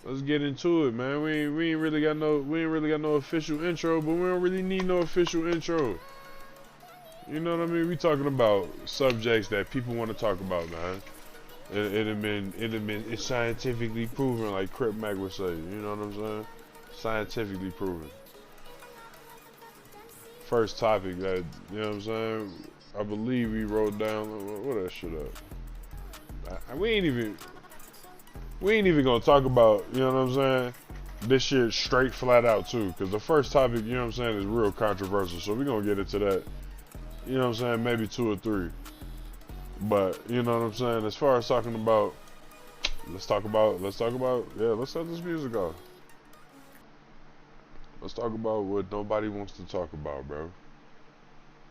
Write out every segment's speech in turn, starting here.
Let's get into it, man. We ain't really got no official intro, but we don't really need no official intro. You know what I mean? We talking about subjects that people want to talk about, man. It's scientifically proven, like Crip Mac would say. You know what I'm saying? Scientifically proven. First topic that, you know what I'm saying? I believe we wrote down. What that shit up? We ain't even gonna talk about, you know what I'm saying, this shit straight flat out too, because the first topic, you know what I'm saying, is real controversial, so we're gonna get into that, you know what I'm saying, maybe 2 or 3. But you know what I'm saying, as far as talking about, let's talk about, let's set this music off. Let's talk about what nobody wants to talk about, bro.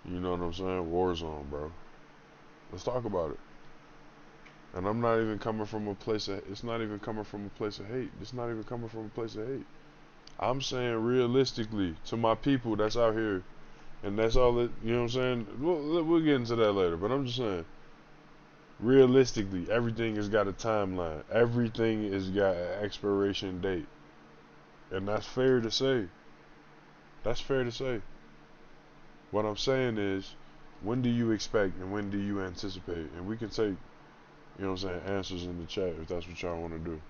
You know what I'm saying? Warzone, bro. Let's talk about it. And I'm not even coming from a place of, it's not even coming from a place of hate. It's not even coming from a place of hate. I'm saying realistically to my people that's out here, and that's all that, you know what I'm saying? We'll get into that later, but I'm just saying, realistically, everything has got a timeline. Everything has got an expiration date. And that's fair to say. That's fair to say. What I'm saying is, when do you expect and when do you anticipate? And we can take, you know what I'm saying, answers in the chat if that's what y'all want to do.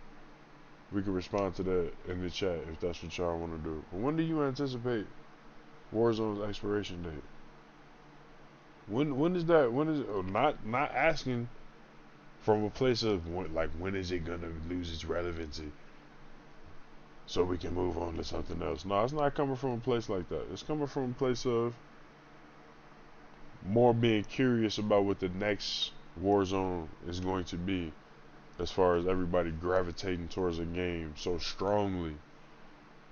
We can respond to that in the chat if that's what y'all want to do. But when do you anticipate Warzone's expiration date? When is that? When is it? Oh, not asking from a place of when is it gonna lose its relevancy so we can move on to something else. No, it's not coming from a place like that. It's coming from a place of more being curious about what the next Warzone is going to be, as far as everybody gravitating towards a game so strongly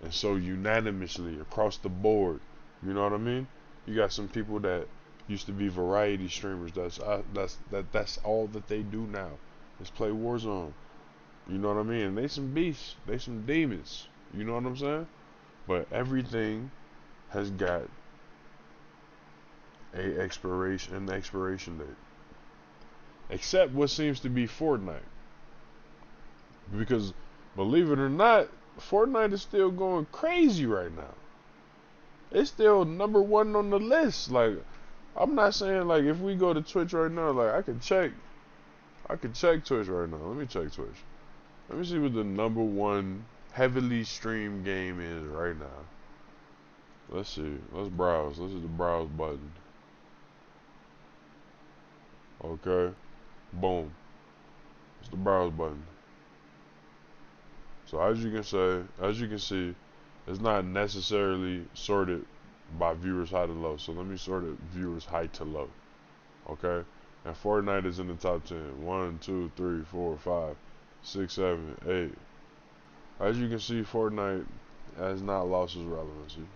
and so unanimously across the board. You know what I mean? You got some people that used to be variety streamers. That's all that they do now is play Warzone. You know what I mean? And they some beasts. They some demons. You know what I'm saying? But everything has got an expiration date, except what seems to be Fortnite. Because believe it or not, Fortnite is still going crazy right now. It's still #1 on the list. Like, I'm not saying like if we go to Twitch right now, like I could check Twitch right now. Let me check Twitch. Let me see what the #1 heavily streamed game is right now. Let's see. Let's browse. Let's hit the browse button. Okay. Boom. It's the browse button. So as you can see, it's not necessarily sorted by viewers high to low. So let me sort it viewers high to low. Okay? And Fortnite is in the top 10. 1, 2, 3, 4, 5, 6, 7, 8. As you can see, Fortnite has not lost its relevancy.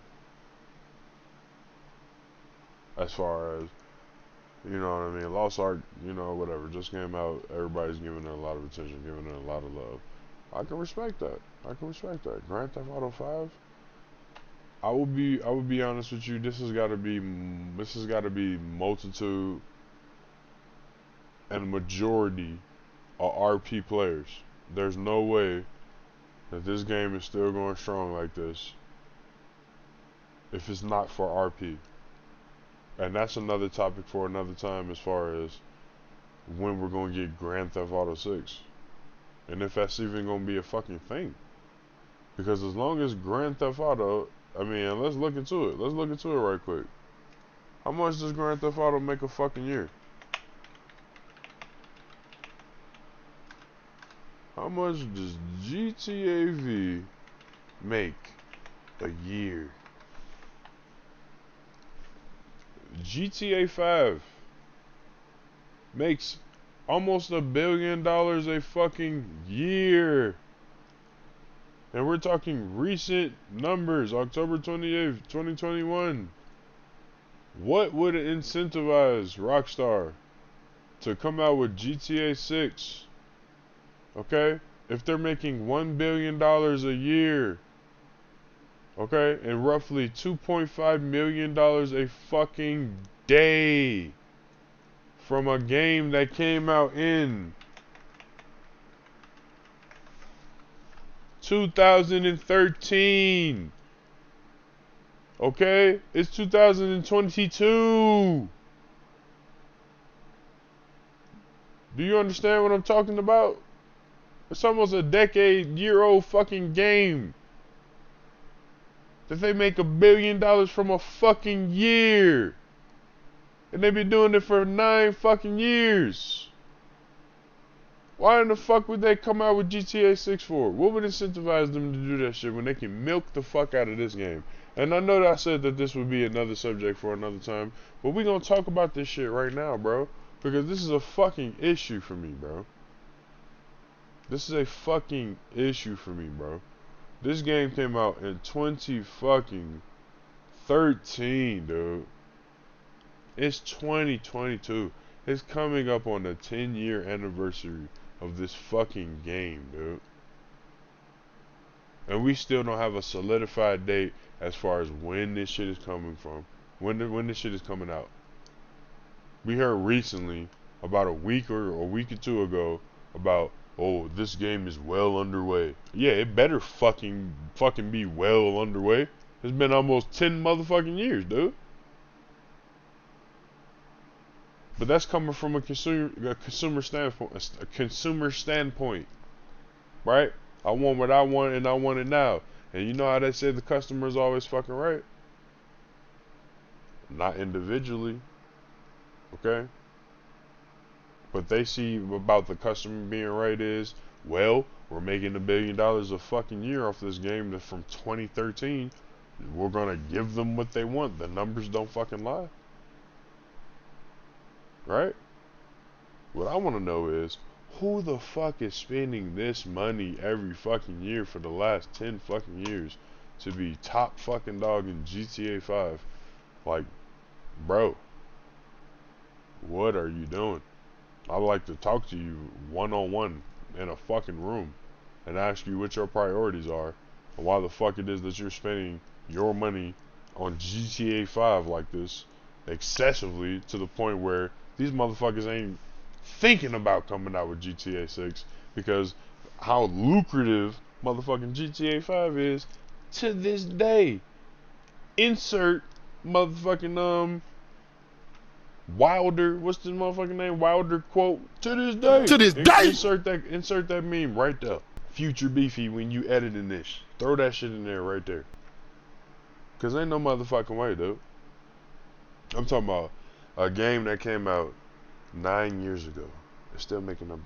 As far as, you know what I mean, Lost Ark, you know, whatever, just came out. Everybody's giving it a lot of attention, giving it a lot of love. I can respect that. Grand Theft Auto 5. I will be honest with you. This has got to be multitude and a majority of RP players. There's no way that this game is still going strong like this if it's not for RP. And that's another topic for another time, as far as when we're going to get Grand Theft Auto 6. And if that's even going to be a fucking thing. Because as long as Grand Theft Auto, I mean, let's look into it. Let's look into it right quick. How much does Grand Theft Auto make a fucking year? How much does GTA V make a year? GTA 5 makes almost $1 billion a fucking year. And we're talking recent numbers, October 28th, 2021. What would incentivize Rockstar to come out with GTA 6? Okay? If they're making $1 billion a year, okay, and roughly $2.5 million a fucking day from a game that came out in 2013. Okay? It's 2022. Do you understand what I'm talking about? It's almost a decade-year-old fucking game that they make $1 billion from a fucking year. And they've been doing it for 9 fucking years. Why in the fuck would they come out with GTA 6 for? What would incentivize them to do that shit when they can milk the fuck out of this game? And I know that I said that this would be another subject for another time, but we gonna talk about this shit right now, bro. Because this is a fucking issue for me, bro. This is a fucking issue for me, bro. This game came out in 2013, dude. It's 2022. It's coming up on the 10-year anniversary of this fucking game, dude. And we still don't have a solidified date as far as when this shit is coming from. When this shit is coming out. We heard recently, about a week or two ago, about, oh, this game is well underway. Yeah, it better fucking be well underway. It's been almost 10 motherfucking years, dude. But that's coming from a consumer standpoint, right? I want what I want and I want it now. And you know how they say the customer's always fucking right? Not individually, okay? But they see about the customer being right is, well, we're making $1 billion a fucking year off this game from 2013. We're gonna give them what they want. The numbers don't fucking lie. Right? What I want to know is, who the fuck is spending this money every fucking year for the last 10 fucking years to be top fucking dog in GTA 5? Like, bro, what are you doing? I'd like to talk to you one-on-one in a fucking room and ask you what your priorities are and why the fuck it is that you're spending your money on GTA 5 like this excessively to the point where these motherfuckers ain't thinking about coming out with GTA 6 because how lucrative motherfucking GTA 5 is to this day. Insert motherfucking Wilder, what's this motherfucking name? Wilder quote to this day. To this day. Insert that meme right there. Future Beefy when you editing this. Throw that shit in there right there. Cause ain't no motherfucking way, dude. I'm talking about a game that came out 9 years ago. It's still making $1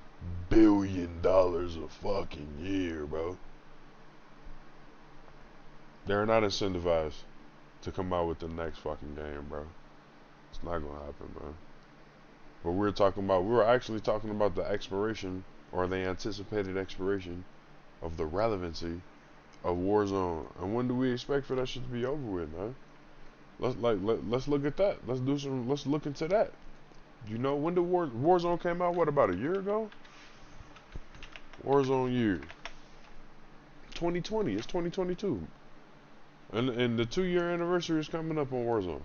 billion a fucking year, bro. They're not incentivized to come out with the next fucking game, bro. It's not gonna happen, man. But we were actually talking about the expiration, or the anticipated expiration, of the relevancy of Warzone. And when do we expect for that shit to be over with, man? Let's look at that. Let's look into that. You know, when did Warzone came out? What, about a year ago? Warzone year 2020. It's 2022, and the 2-year anniversary is coming up on Warzone.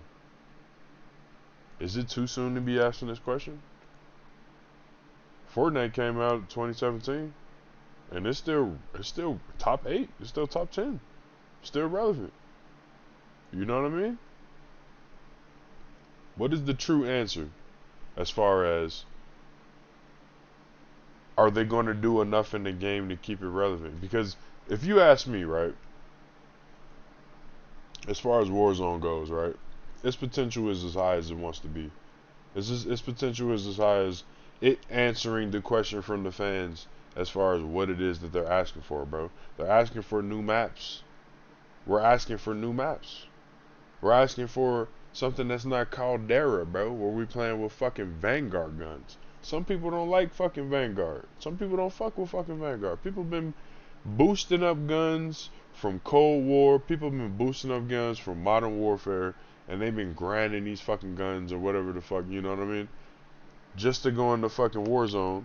Is it too soon to be asking this question? Fortnite came out in 2017, and it's still top 8. It's still top 10. Still relevant. You know what I mean? What is the true answer as far as, are they going to do enough in the game to keep it relevant? Because if you ask me, right, as far as Warzone goes, right, its potential is as high as it wants to be. Its potential is as high as it answering the question from the fans as far as what it is that they're asking for, bro. They're asking for new maps. We're asking for new maps. We're asking for something that's not Caldera, bro, where we playing with fucking Vanguard guns. Some people don't like fucking Vanguard. Some people don't fuck with fucking Vanguard. People been boosting up guns from Cold War. People been boosting up guns from Modern Warfare. And they've been grinding these fucking guns or whatever the fuck, you know what I mean? Just to go into fucking Warzone.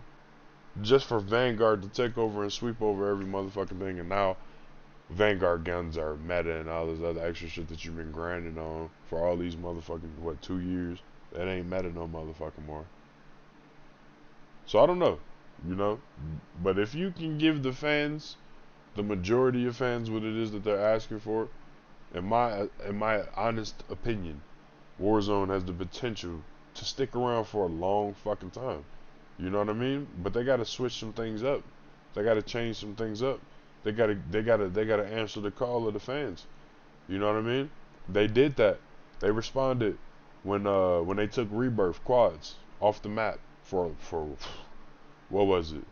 Just for Vanguard to take over and sweep over every motherfucking thing. And now Vanguard guns are meta and all this other extra shit that you've been grinding on for all these motherfucking, 2 years? That ain't meta no motherfucking more. So I don't know, you know? But if you can give the fans the majority of fans what it is that they're asking for, in my honest opinion, Warzone has the potential to stick around for a long fucking time. You know what I mean? But they gotta switch some things up. They gotta change some things up. They gotta answer the call of the fans. You know what I mean? They did that. They responded when they took Rebirth quads off the map for what was it?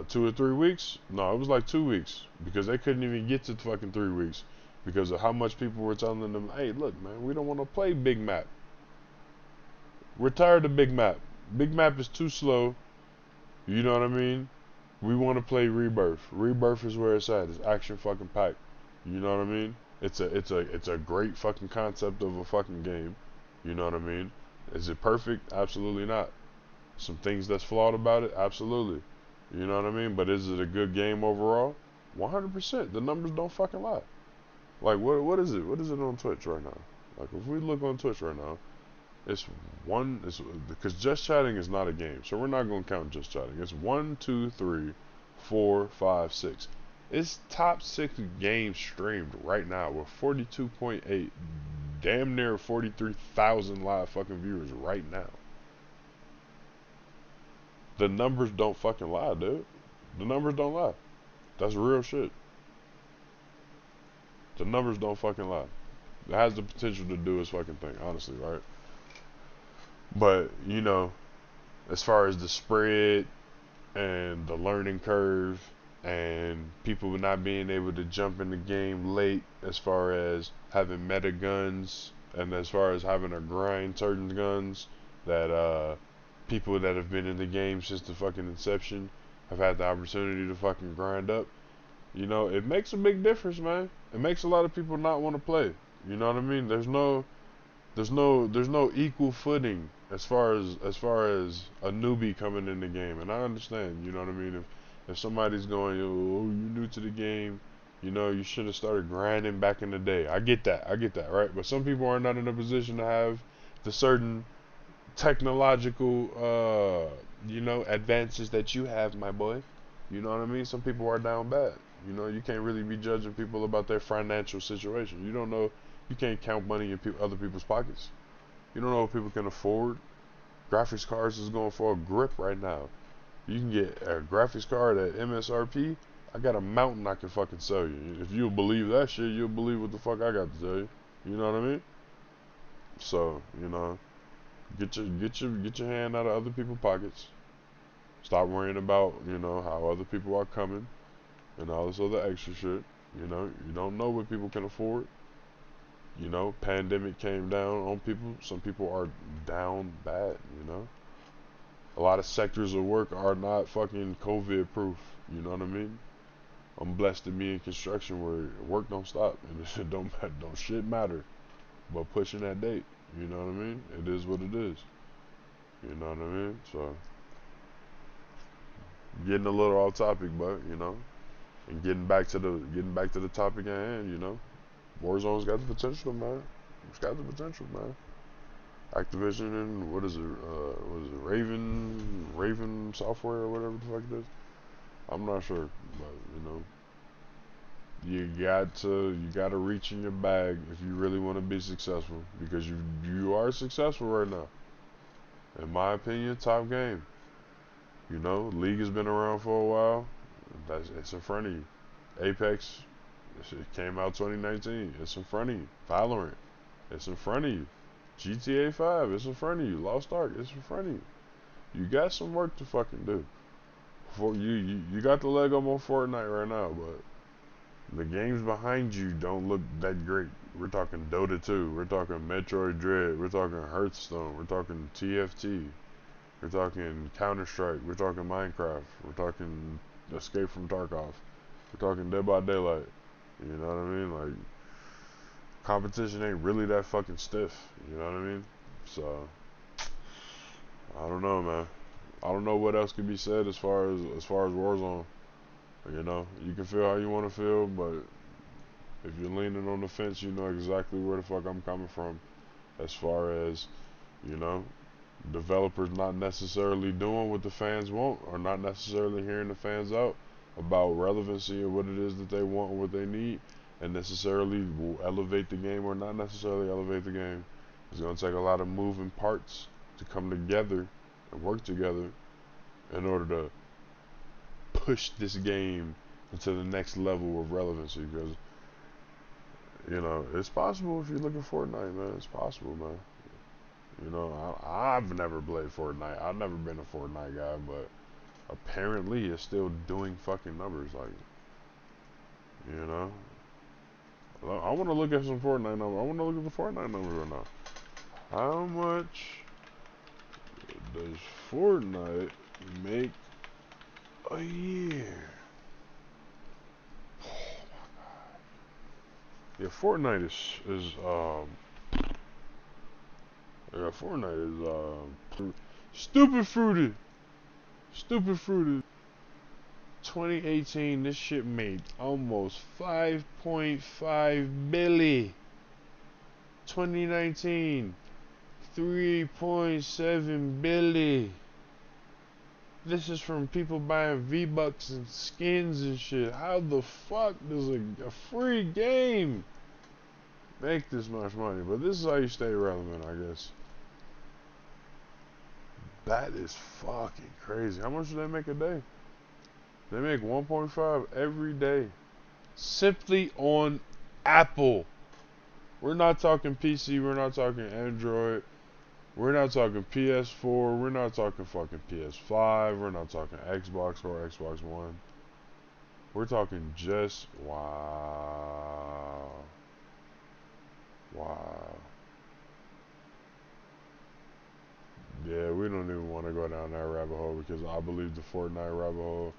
2 or 3 weeks? No, it was like 2 weeks because they couldn't even get to fucking 3 weeks because of how much people were telling them, "Hey, look, man, we don't want to play big map. We're tired of big map. Big map is too slow. You know what I mean? We want to play Rebirth. Rebirth is where it's at. It's action fucking packed. You know what I mean? It's a great fucking concept of a fucking game. You know what I mean? Is it perfect? Absolutely not. Some things that's flawed about it? Absolutely. You know what I mean? But is it a good game overall? 100%. The numbers don't fucking lie. Like what is it? What is it on Twitch right now? Like if we look on Twitch right now, it's because just chatting is not a game, so we're not gonna count just chatting. It's 1, 2, 3, 4, 5, 6. It's top 6 games streamed right now with 42.8, damn near 43,000 live fucking viewers right now. The numbers don't fucking lie, dude. The numbers don't lie. That's real shit. The numbers don't fucking lie. It has the potential to do its fucking thing, honestly, right? But, as far as the spread and the learning curve and people not being able to jump in the game late as far as having meta guns and as far as having to grind certain guns that people that have been in the game since the fucking inception have had the opportunity to fucking grind up. It makes a big difference, man. It makes a lot of people not want to play. You know what I mean? There's no equal footing as far as a newbie coming in the game, and I understand. You know what I mean? If somebody's going, oh, you're new to the game, you should have started grinding back in the day. I get that, right? But some people are not in a position to have the certain technological, advances that you have, my boy. You know what I mean? Some people are down bad. You can't really be judging people about their financial situation. You don't know. You can't count money in other people's pockets. You don't know what people can afford. Graphics cards is going for a grip right now. You can get a graphics card at MSRP. I got a mountain I can fucking sell you. If you'll believe that shit, you'll believe what the fuck I got to tell you. You know what I mean? So, get your hand out of other people's pockets. Stop worrying about, how other people are coming and all this other extra shit. You don't know what people can afford. Pandemic came down on people. Some people are down bad, A lot of sectors of work are not fucking COVID proof. You know what I mean? I'm blessed to be in construction where work don't stop and it don't shit matter but pushing that date. You know what I mean? It is what it is. You know what I mean? So getting a little off topic, but and getting back to the topic at hand, Warzone's got the potential, man. It's got the potential, man. Activision and what is it? Raven Software or whatever the fuck it is. I'm not sure, but you gotta reach in your bag if you really want to be successful because you are successful right now. In my opinion, top game. League has been around for a while. It's in front of you. Apex, it came out 2019. It's in front of you. Valorant, it's in front of you. GTA 5, it's in front of you. Lost Ark, it's in front of you. You got some work to fucking do. You got the leg up on Fortnite right now, but the games behind you don't look that great. We're talking Dota 2. We're talking Metroid Dread. We're talking Hearthstone. We're talking TFT. We're talking Counter-Strike. We're talking Minecraft. We're talking Escape from Tarkov. We're talking Dead by Daylight. You know what I mean? Like, competition ain't really that fucking stiff. You know what I mean? So, I don't know, man. I don't know what else could be said as far as Warzone. You can feel how you want to feel, but if you're leaning on the fence, you know exactly where the fuck I'm coming from. As far as, developers not necessarily doing what the fans want or not necessarily hearing the fans out. about relevancy and what it is that they want and what they need, and necessarily will elevate the game or not necessarily elevate the game. It's going to take a lot of moving parts to come together and work together in order to push this game into the next level of relevancy. Because, you know, it's possible if you look at Fortnite, man. It's possible, man. You know, I've never played Fortnite. I've never been a Fortnite guy, but apparently it's still doing fucking numbers. Like, you know, I want to look at some Fortnite numbers. I want to look at the Fortnite numbers right now. How much does Fortnite make a year? Oh my god. Yeah, Fortnite is yeah, Fortnite is stupid fruited. Stupid fruited. 2018, this shit made almost 5.5 billion. 2019, 3.7 billion. This is from people buying V-Bucks and skins and shit. How the fuck does a free game make this much money? But this is how you stay relevant, I guess. That is fucking crazy. How much do they make a day? They make 1.5 every day. Simply on Apple. We're not talking PC, we're not talking Android, we're not talking PS4, we're not talking fucking PS5, we're not talking Xbox or Xbox One. We're talking just wow. Wow. Yeah, we don't even want to go down that rabbit hole because I believe the Fortnite rabbit hole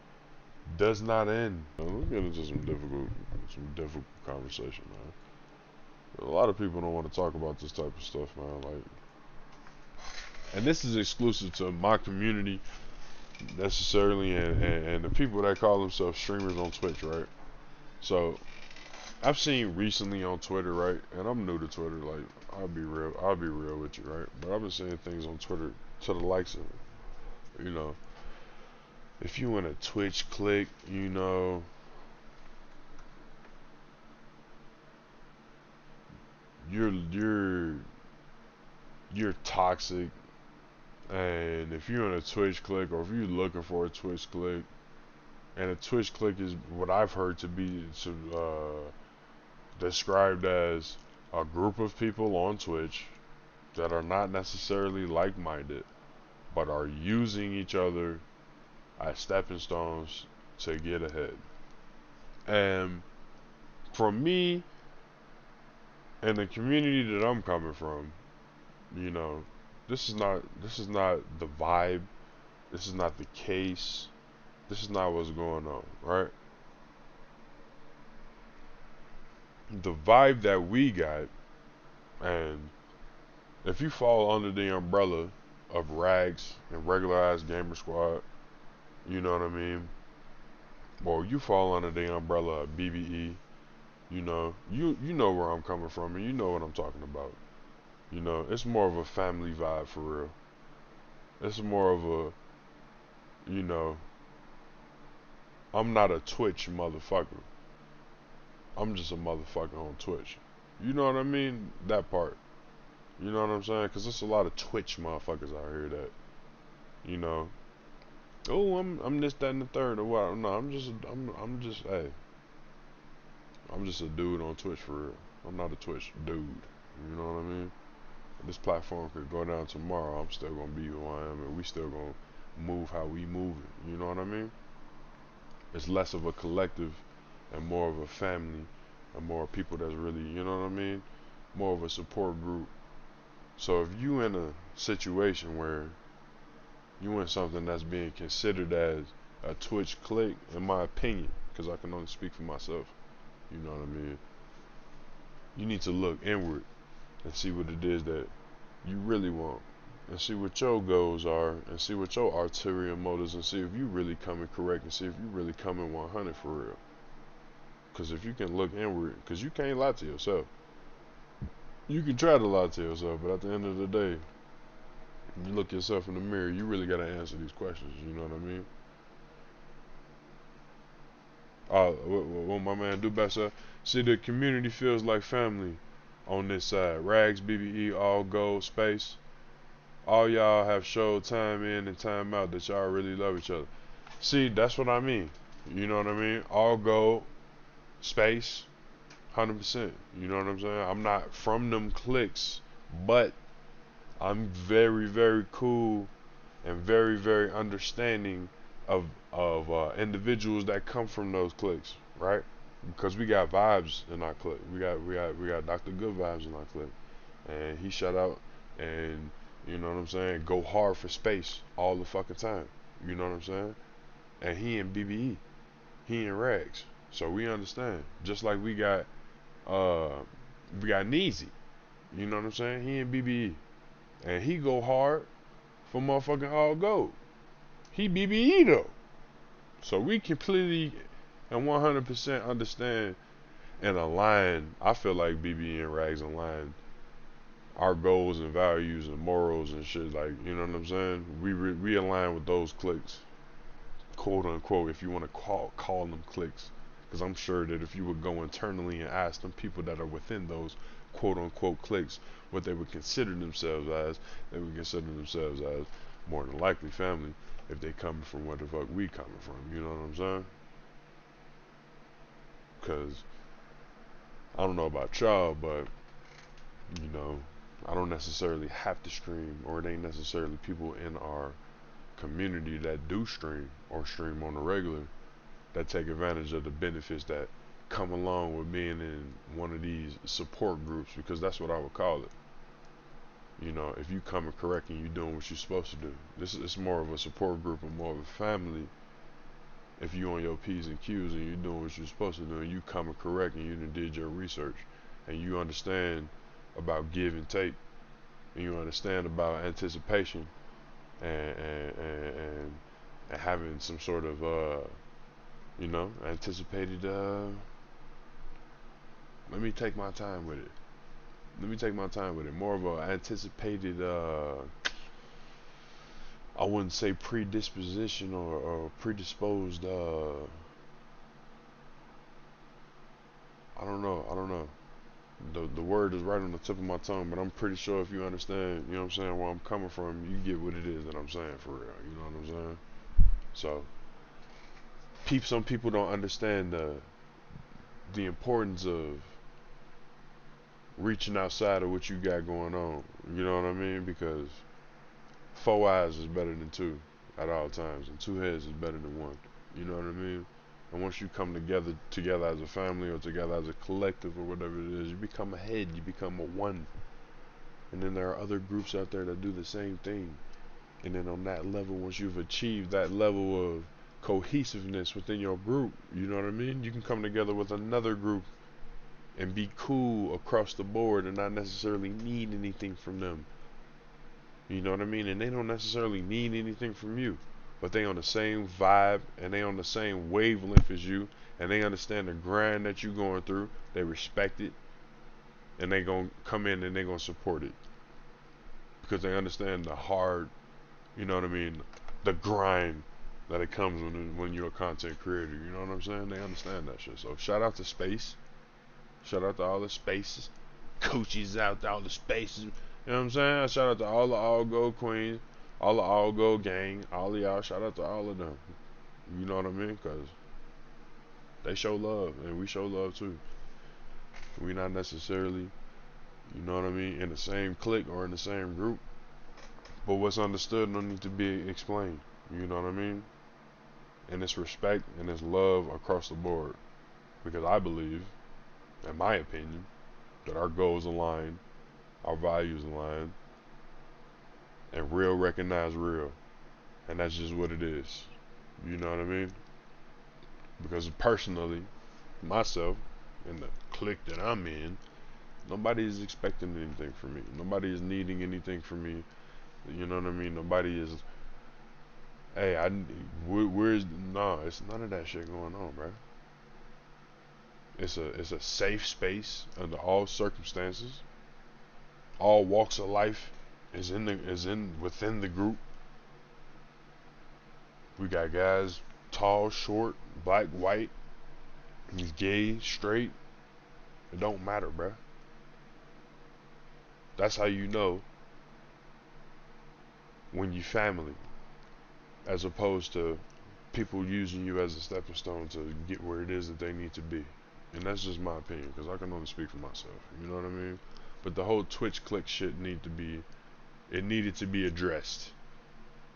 does not end. Let's get into some difficult conversation, man. A lot of people don't want to talk about this type of stuff, man. Like, and this is exclusive to my community necessarily, and the people that call themselves streamers on Twitch, right? So I've seen recently on Twitter, right? And I'm new to Twitter, like I'll be real with you, right? But I've been seeing things on Twitter to the likes of, you know, if you in a Twitch clique, you know, you're toxic, and if you're in a Twitch clique or if you're looking for a Twitch clique, and a Twitch clique is what I've heard to be described as a group of people on Twitch that are not necessarily like-minded, but are using each other as stepping stones to get ahead. And for me and the community that I'm coming from, you know, this is not the vibe. This is not the case. This is not what's going on, right? The vibe that we got, and if you fall under the umbrella of Rags and regular ass Gamer Squad, you know what I mean? Or you fall under the umbrella of BBE, you know where I'm coming from and you know what I'm talking about. You know, it's more of a family vibe for real. It's more of a, you know, I'm not a Twitch motherfucker. I'm just a motherfucker on Twitch. You know what I mean? That part. You know what I'm saying? Because there's a lot of Twitch motherfuckers out here that, you know, oh, I'm this, that, and the third, or what? No, I'm just hey, I'm just a dude on Twitch for real. I'm not a Twitch dude. You know what I mean? This platform could go down tomorrow. I'm still gonna be who I am, and we still gonna move how we move it. You know what I mean? It's less of a collective and more of a family, and more people that's really, you know what I mean? More of a support group. So if you in a situation where you in something that's being considered as a Twitch clique, in my opinion, because I can only speak for myself, you know what I mean? You need to look inward and see what it is that you really want, and see what your goals are, and see what your ulterior motives, and see if you really coming correct, and see if you really coming 100 for real. Because if you can look inward, because you can't lie to yourself. You can try to lie to yourself, but at the end of the day, you look yourself in the mirror, you really got to answer these questions, you know what I mean? What my man do best at. See, the community feels like family on this side. Rags, BBE, all gold, space. All y'all have showed time in and time out that y'all really love each other. See, that's what I mean. You know what I mean? All gold, space, 100%. You know what I'm saying? I'm not from them cliques, but I'm very, very cool and very, very understanding of individuals that come from those cliques, right? Because we got vibes in our clique. We got Dr. Good vibes in our clique, and he shut out and you know what I'm saying. Go hard for space all the fucking time. You know what I'm saying? And he in BBE, he in Rags, so we understand. Just like uh we got Neezy. You know what I'm saying? He in BBE, and he go hard for motherfucking all gold. He BBE though. So we completely and 100% understand and align. I feel like BBE and Rags align our goals and values and morals and shit. Like, you know what I'm saying? We align with those cliques, quote unquote, if you want to call them cliques. Because I'm sure that if you would go internally and ask them people that are within those quote unquote cliques what they would consider themselves as, they would consider themselves as more than likely family if they coming from where the fuck we coming from. You know what I'm saying? Because I don't know about y'all, but you know, I don't necessarily have to stream, or it ain't necessarily people in our community that do stream or stream on the regular that take advantage of the benefits that come along with being in one of these support groups, because that's what I would call it. You know, if you coming correct and you doing what you're supposed to do, this is more of a support group and more of a family. If you on your P's and Q's and you doing what you're supposed to do and you coming correct and you done did your research and you understand about give and take and you understand about anticipation and having some sort of you know, anticipated let me take my time with it. More of a anticipated I wouldn't say predisposition or predisposed I don't know. The word is right on the tip of my tongue, but I'm pretty sure if you understand, you know what I'm saying, where I'm coming from, you get what it is that I'm saying for real. You know what I'm saying? So, some people don't understand the importance of reaching outside of what you got going on. You know what I mean? Because four eyes is better than two at all times, and two heads is better than one. You know what I mean? And once you come together as a family or together as a collective or whatever it is, you become a head, you become a one. And then there are other groups out there that do the same thing. And then on that level, once you've achieved that level of cohesiveness within your group, you know what I mean? You can come together with another group and be cool across the board and not necessarily need anything from them. You know what I mean? And they don't necessarily need anything from you, but they on the same vibe and they on the same wavelength as you, and they understand the grind that you going through. They respect it, and they gonna come in and they gonna support it because they understand the hard, you know what I mean, the grind that it comes when you're a content creator. You know what I'm saying? They understand that shit. So shout out to Space. Shout out to all the spaces. Coochies out to all the spaces. You know what I'm saying? Shout out to all the All Gold Queens, all the All Gold gang, all of y'all. Shout out to all of them. You know what I mean? Because they show love and we show love too. We not necessarily, you know what I mean, in the same clique or in the same group. But what's understood don't need to be explained. You know what I mean? And it's respect and it's love across the board. Because I believe, in my opinion, that our goals align, our values align, and real recognize real. And that's just what it is. You know what I mean? Because personally, myself, in the clique that I'm in, nobody is expecting anything from me. Nobody is needing anything from me. You know what I mean? Nobody is, hey, where's, no, it's none of that shit going on, bro. It's a safe space under all circumstances. All walks of life is within the group. We got guys tall, short, black, white, He's gay, straight, it don't matter, bruh. That's how you know when you family, as opposed to people using you as a stepping stone to get where it is that they need to be. And that's just my opinion, because I can only speak for myself. You know what I mean? But the whole Twitch click shit it needed to be addressed.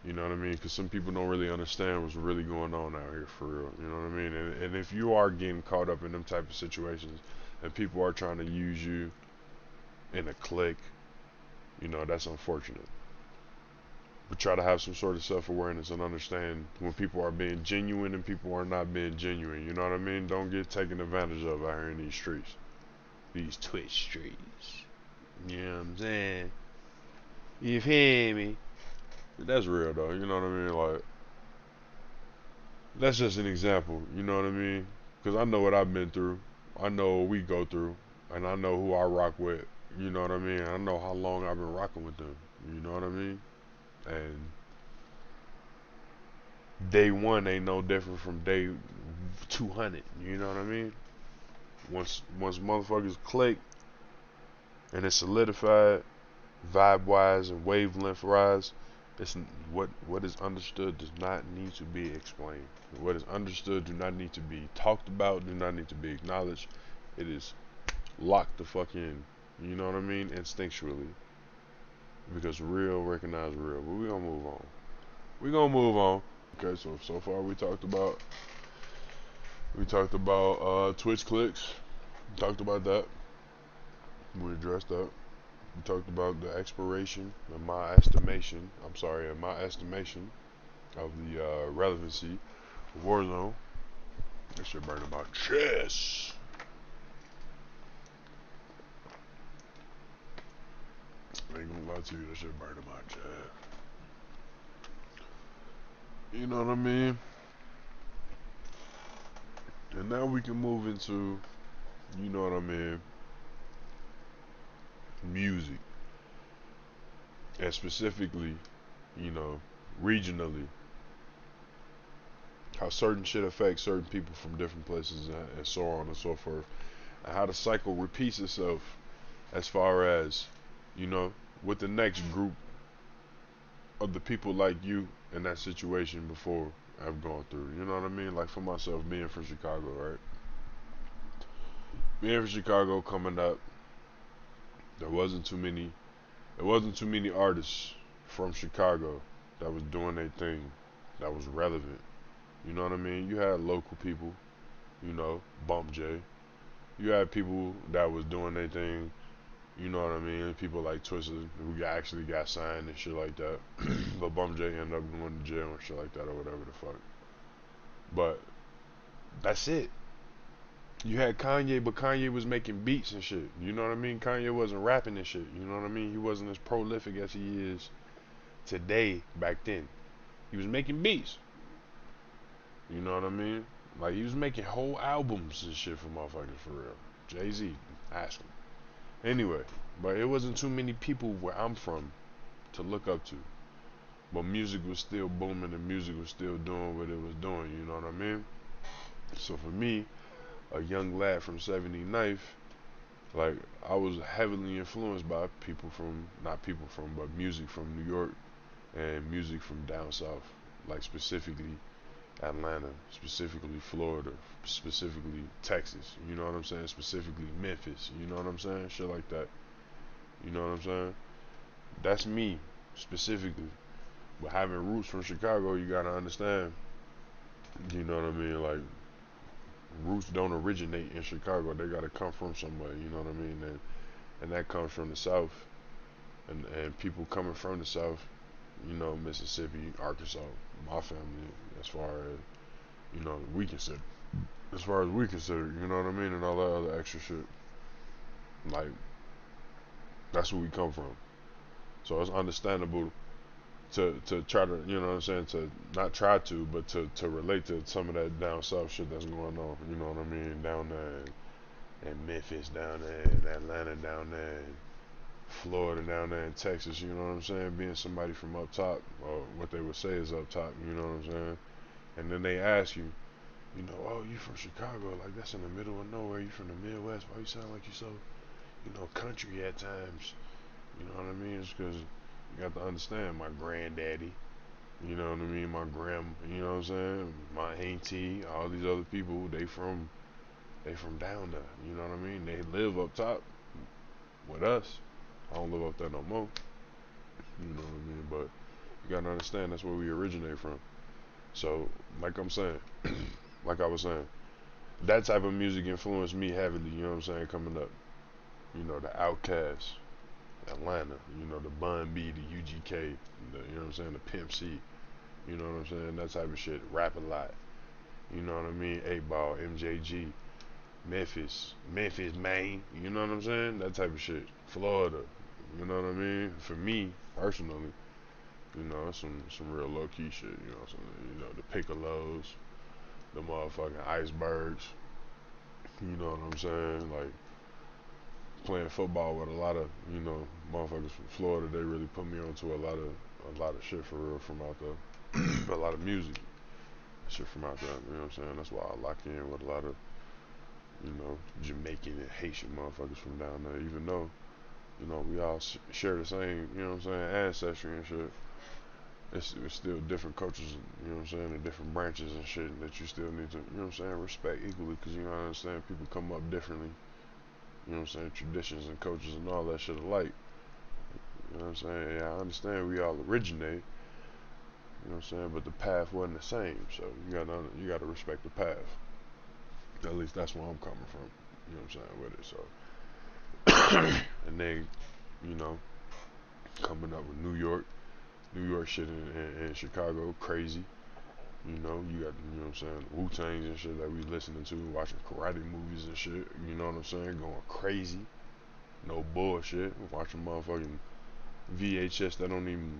You know what I mean? Because some people don't really understand what's really going on out here for real. You know what I mean? And if you are getting caught up in them type of situations, and people are trying to use you in a click, that's unfortunate. But try to have some sort of self-awareness and understand when people are being genuine and people are not being genuine. You know what I mean? Don't get taken advantage of out here in these streets. These Twitch streets. You know what I'm saying? You feel me? That's real though. You know what I mean? Like, that's just an example. You know what I mean? Because I know what I've been through. I know what we go through. And I know who I rock with. You know what I mean? I know how long I've been rocking with them. You know what I mean? And day one ain't no different from day 200. You know what I mean? Once motherfuckers click and it's solidified, vibe wise and wavelength rise, it's what is understood does not need to be explained. What is understood do not need to be talked about, do not need to be acknowledged. It is locked the fuck in. You know what I mean? Instinctually. Because real recognize real. But we gonna move on. We gonna move on. Okay, so far we talked about Twitch clicks. We talked about that. We addressed that. We talked about the expiration, in my estimation. In my estimation of the relevancy of Warzone. That shit burning my chest. I ain't gonna lie to you, that shit burning my chest. You know what I mean? And now we can move into, you know what I mean, music. And specifically, you know, regionally, how certain shit affects certain people from different places and so on and so forth. And how the cycle repeats itself as far as, you know, with the next group of the people like you in that situation before I've gone through. You know what I mean? Like for myself, being from Chicago, right? Being from Chicago coming up, there wasn't too many artists from Chicago that was doing their thing that was relevant. You know what I mean? You had local people, you know, Bump J. You had people that was doing their thing, you know what I mean? People like Twisted who actually got signed and shit like that. But Bump J ended up going to jail and shit like that or whatever the fuck. But that's it. You had Kanye, but Kanye was making beats and shit. You know what I mean? Kanye wasn't rapping and shit. You know what I mean? He wasn't as prolific as he is today back then. He was making beats. You know what I mean? Like, he was making whole albums and shit for motherfuckers, for real. Jay-Z, ask him. Anyway, but it wasn't too many people where I'm from to look up to. But music was still booming and music was still doing what it was doing, you know what I mean? So for me, a young lad from 79th, like, I was heavily influenced by but music from New York and music from down south, like specifically Atlanta, specifically Florida, specifically Texas, you know what I'm saying? Specifically Memphis, you know what I'm saying? Shit like that. You know what I'm saying? That's me, specifically. But having roots from Chicago, you gotta understand, you know what I mean? Like, roots don't originate in Chicago. They gotta come from somewhere, you know what I mean? And that comes from the South. And people coming from the South, you know, Mississippi, Arkansas, my family, as far as, you know, we consider. As far as we consider, you know what I mean? And all that other extra shit. Like, that's where we come from. So it's understandable to try to, you know what I'm saying, to not try to, but to relate to some of that down south shit that's going on, you know what I mean, down there in Memphis, down there in Atlanta, down there in Florida, down there in Texas, you know what I'm saying, being somebody from up top, or what they would say is up top, you know what I'm saying, and then they ask you, Oh, you from Chicago, like that's in the middle of nowhere. You from the Midwest. Why you sound like you so, country at times? You know what I mean? It's because you got to understand my granddaddy. You know what I mean? My grandma. You know what I'm saying? My auntie. All these other people. They from down there. You know what I mean? They live up top with us. I don't live up there no more. You know what I mean? But you gotta understand that's where we originate from. So, like I'm saying, like I was saying, that type of music influenced me heavily. You know what I'm saying? Coming up, the Outkast, Atlanta. The Bun B, the UGK, you know what I'm saying? The Pimp C. You know what I'm saying? That type of shit. Rap a lot. You know what I mean? 8 Ball, MJG, Memphis, Maine. You know what I'm saying? That type of shit. Florida. You know what I mean? For me personally, some real low key shit. The Piccolos, the motherfucking icebergs. You know what I'm saying? Like playing football with a lot of motherfuckers from Florida. They really put me onto a lot of shit for real from out there. A lot of music shit from out there. You know what I'm saying? That's why I lock in with a lot of Jamaican and Haitian motherfuckers from down there. Even though we all share the same ancestry and shit. It's still different cultures, and different branches and shit that you still need to, respect equally because you understand people come up differently, traditions and cultures and all that shit alike. You know what I'm saying? Yeah, I understand we all originate, but the path wasn't the same, so you gotta respect the path. At least that's where I'm coming from, with it, so. And then, you know, coming up with New York shit in Chicago, crazy. You got, Wu-Tangs and shit that we listening to, watching karate movies and shit, you know what I'm saying, going crazy. No bullshit. Watching motherfucking VHS that don't even,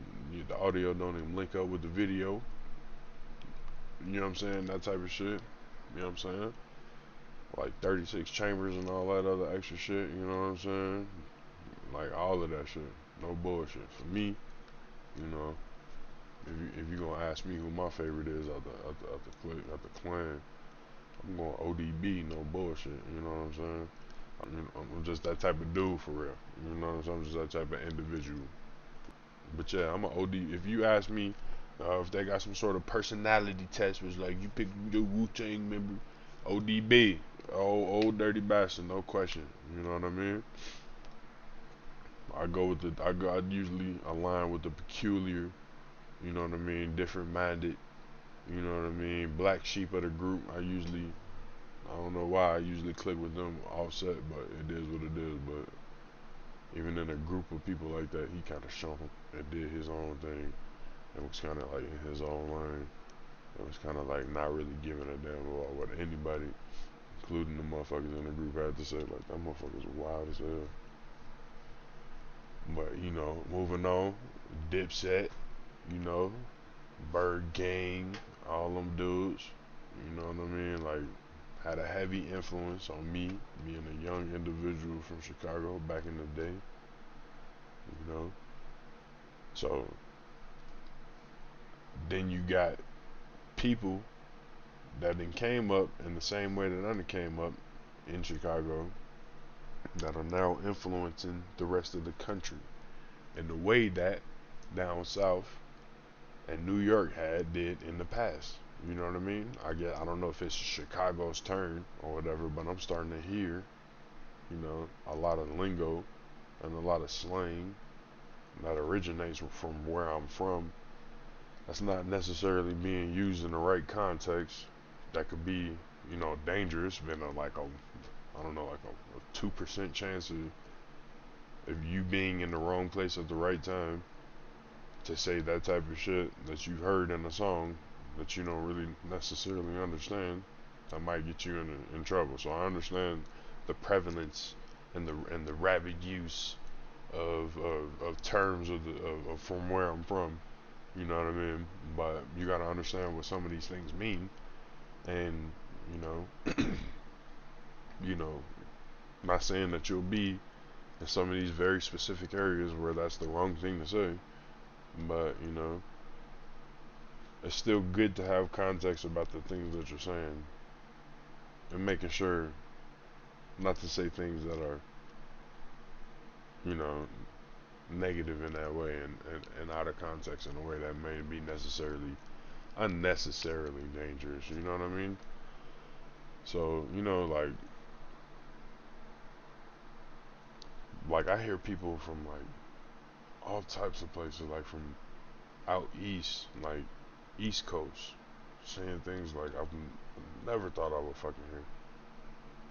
the audio don't even link up with the video. You know what I'm saying? That type of shit. You know what I'm saying? Like 36 chambers and all that other extra shit, you know what I'm saying? Like all of that shit. No bullshit. For me, you know, if you gonna ask me who my favorite is out the clan, I'm going ODB, no bullshit. You know what I'm saying? I'm just that type of dude for real. You know what I'm saying? I'm just that type of individual. But yeah, I'm a OD. If you ask me if they got some sort of personality test, was like you pick the Wu-Tang member, ODB, old dirty bastard, no question. You know what I mean? I usually align with the peculiar. You know what I mean? Different minded. You know what I mean? Black sheep of the group. I don't know why I usually click with them offset, but it is what it is. But even in a group of people like that, he kind of shone and did his own thing. It was kind of like in his own lane. It was kind of like not really giving a damn about what anybody, including the motherfuckers in the group, had to say. Like, that motherfucker's wild as hell. But, moving on. Dipset, you know, Bird Gang, all them dudes. You know what I mean? Like, had a heavy influence on me, being a young individual from Chicago back in the day. You know? So, then you got people that then came up in the same way that I came up in Chicago that are now influencing the rest of the country in the way that down south and New York did in the past. You know what I mean? I don't know if it's Chicago's turn or whatever, but I'm starting to hear, a lot of lingo and a lot of slang that originates from where I'm from. That's not necessarily being used in the right context. That could be, dangerous. Been I don't know, like a 2% chance of you being in the wrong place at the right time to say that type of shit that you've heard in a song that you don't really necessarily understand. That might get you in trouble. So I understand the prevalence and the rapid use of terms of from where I'm from. You know what I mean? But you gotta understand what some of these things mean, and you know, you know, not saying that you'll be in some of these very specific areas where that's the wrong thing to say, but it's still good to have context about the things that you're saying. and making sure not to say things that are, you know, negative in that way and out of context in a way that may be necessarily unnecessarily dangerous. You know what I mean? So like I hear people from like all types of places, like from out east, like East Coast, saying things like I've never thought I would fucking hear.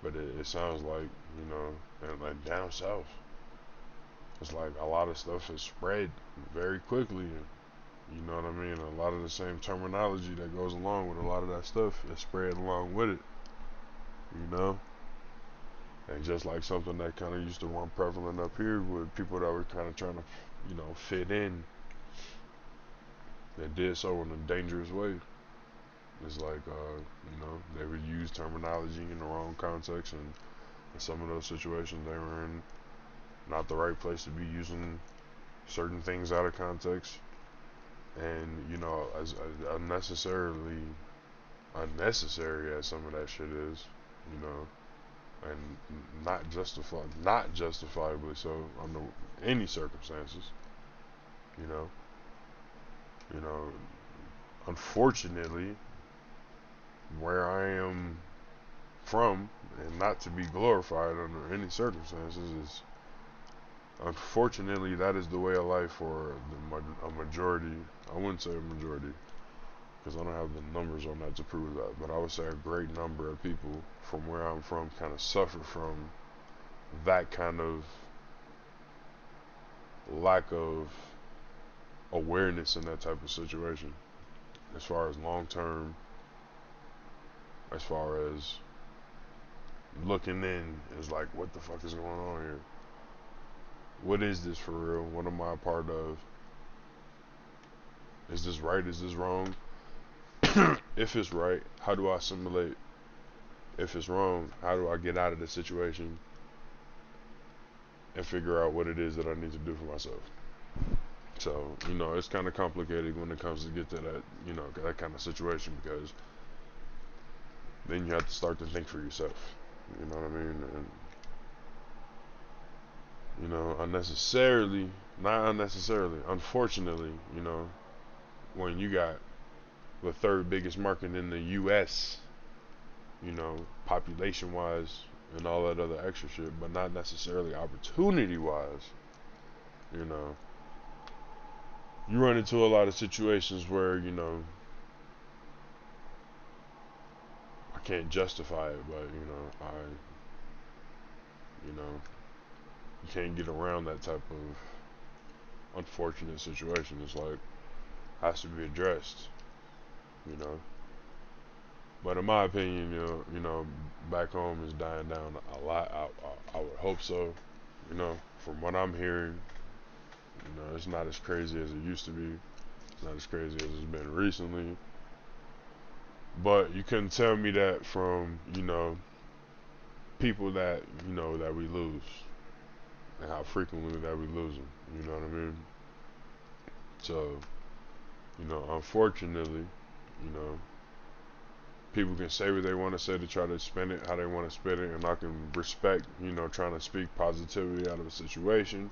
But it sounds like, and like down south, it's like a lot of stuff has spread very quickly. And, you know what I mean? A lot of the same terminology that goes along with a lot of that stuff is spread along with it, you know? And just like something that kind of used to run prevalent up here with people that were kind of trying to, fit in, they did so in a dangerous way. It's like, they would use terminology in the wrong context, and in some of those situations, they were in not the right place to be using certain things out of context, and as unnecessary as some of that shit is, and not justifiably so under any circumstances, you know, you know. Unfortunately, where I am from, and not to be glorified under any circumstances, is unfortunately that is the way of life for a majority. I wouldn't say a majority, because I don't have the numbers on that to prove that, but I would say a great number of people from where I'm from kind of suffer from that kind of lack of awareness in that type of situation, as far as long term, as far as looking in, is like, what the fuck is going on here? What is this for real? What am I a part of? Is this right? Is this wrong? If it's right, how do I assimilate? If it's wrong, how do I get out of the situation and figure out what it is that I need to do for myself? So, it's kind of complicated when it comes to get to that, that kind of situation, because then you have to start to think for yourself. You know what I mean? And, not unnecessarily, unfortunately, when you got the third biggest market in the U.S., population wise and all that other extra shit, but not necessarily opportunity wise, you know, you run into a lot of situations where, I can't justify it, but, you can't get around that type of unfortunate situation. It's like, has to be addressed, you know. But in my opinion, back home is dying down a lot. I would hope so. From what I'm hearing, it's not as crazy as it used to be. It's not as crazy as it's been recently. But you couldn't tell me that from, people that, that we lose. And how frequently that we lose them. You know what I mean? So, unfortunately, you know, people can say what they want to say to try to spin it how they want to spin it, and I can respect, trying to speak positivity out of a situation.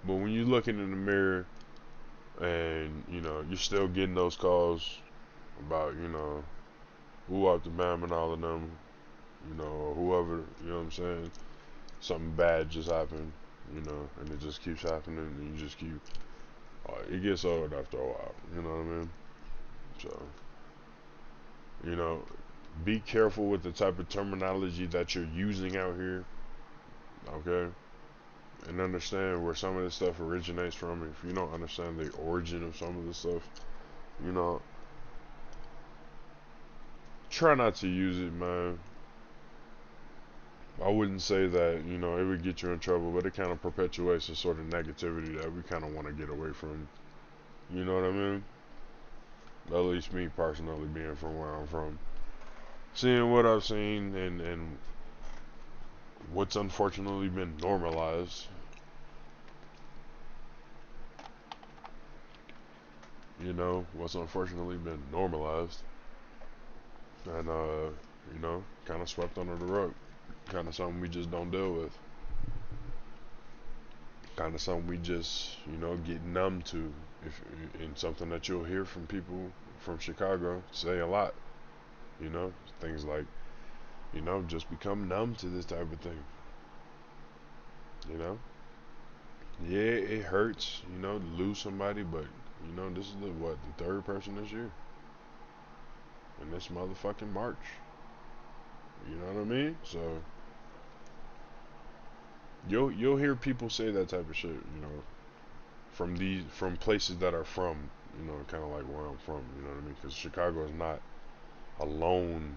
But when you're looking in the mirror and, you're still getting those calls about, who up the Bam and all of them, or whoever, you know what I'm saying? Something bad just happened, and it just keeps happening, and you just keep, it gets old after a while, you know what I mean? So, be careful with the type of terminology that you're using out here, okay? And understand where some of this stuff originates from. If you don't understand the origin of some of this stuff, you know, try not to use it, man. I wouldn't say that, it would get you in trouble, but it kind of perpetuates a sort of negativity that we kind of want to get away from. You know what I mean? At least me personally, being from where I'm from. Seeing what I've seen, and what's unfortunately been normalized. What's unfortunately been normalized. And, You know, kind of swept under the rug. Kind of something we just don't deal with. Kind of something we just, get numb to. If and something that you'll hear from people from Chicago say a lot. Things like, just become numb to this type of thing. You know, yeah, it hurts, to lose somebody, but this is the third person this year in this motherfucking March. You know what I mean? So you'll hear people say that type of shit, from places that are from, kind of like where I'm from. You know what I mean? Because Chicago is not alone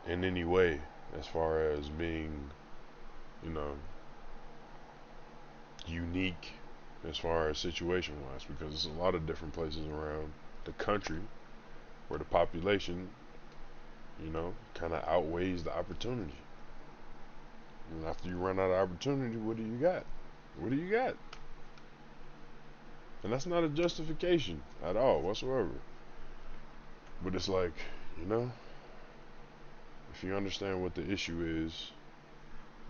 in any way as far as being, you know, unique as far as situation wise, because there's a lot of different places around the country where the population, kind of outweighs the opportunity. And after you run out of opportunity, what do you got? What do you got? And that's not a justification at all whatsoever. But it's like, you know, if you understand what the issue is,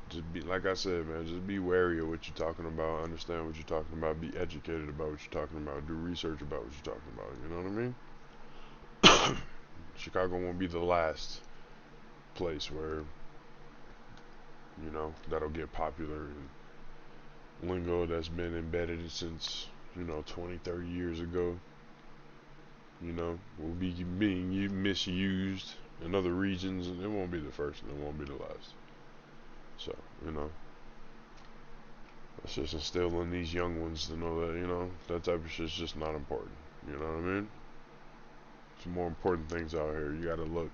just be, like I said, man, just be wary of what you're talking about, understand what you're talking about, be educated about what you're talking about, do research about what you're talking about, you know what I mean? Chicago won't be the last place where, that'll get popular and lingo that's been embedded since, 20, 30 years ago, will be being misused in other regions, and it won't be the first and it won't be the last. So, that's just instilling these young ones to know that, that type of shit's just not important. You know what I mean? Some more important things out here. You gotta look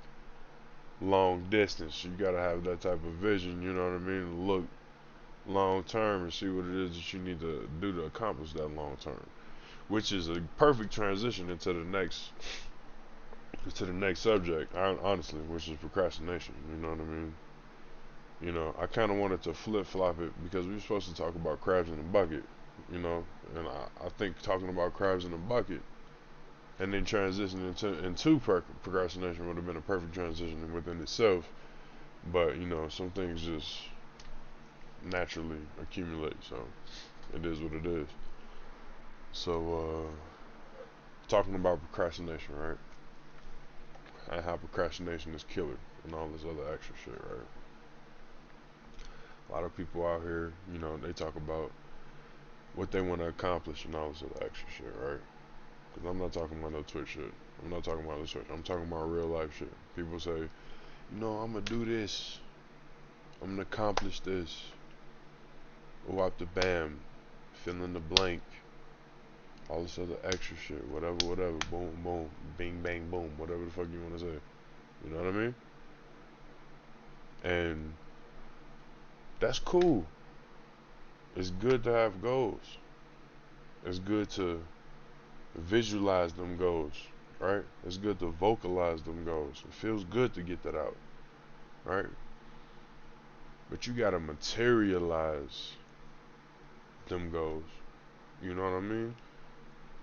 long distance. You gotta have that type of vision, you know what I mean? Look long term and see what it is that you need to do to accomplish that long term. Which is a perfect transition into the next subject, honestly, which is procrastination. You know what I mean? I kind of wanted to flip-flop it because we were supposed to talk about crabs in a bucket, and I think talking about crabs in a bucket and then transitioning into procrastination would have been a perfect transition within itself. But, some things just naturally accumulate, so it is what it is. So, talking about procrastination, right? And how procrastination is killer and all this other extra shit, right? A lot of people out here, they talk about what they want to accomplish and all this other extra shit, right? Because I'm not talking about no Twitch shit. I'm not talking about no Twitch. I'm talking about real life shit. People say, I'm going to do this. I'm going to accomplish this. Oh, out the bam. Fill in the blank. All this other extra shit. Whatever. Boom, boom. Bing, bang, boom. Whatever the fuck you want to say. You know what I mean? And that's cool. It's good to have goals. It's good to visualize them goals, right? It's good to vocalize them goals. It feels good to get that out, right? But you gotta materialize them goals. You know what I mean?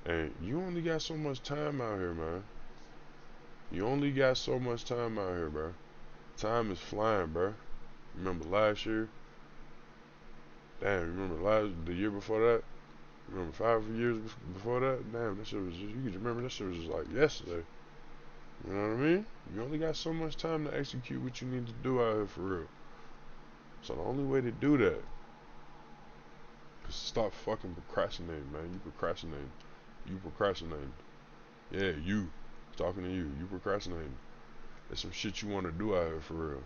And you only got so much time out here, man. You only got so much time out here, bro. Time is flying, bro. Remember last year? Damn, remember the year before that? Remember 5 years before that? Damn, that shit was just, you can remember that shit was just like yesterday. You know what I mean? You only got so much time to execute what you need to do out here for real. So the only way to do that is stop fucking procrastinating, man. You procrastinating. You procrastinating. Yeah, you. Talking to you. You procrastinating. There's some shit you want to do out here for real.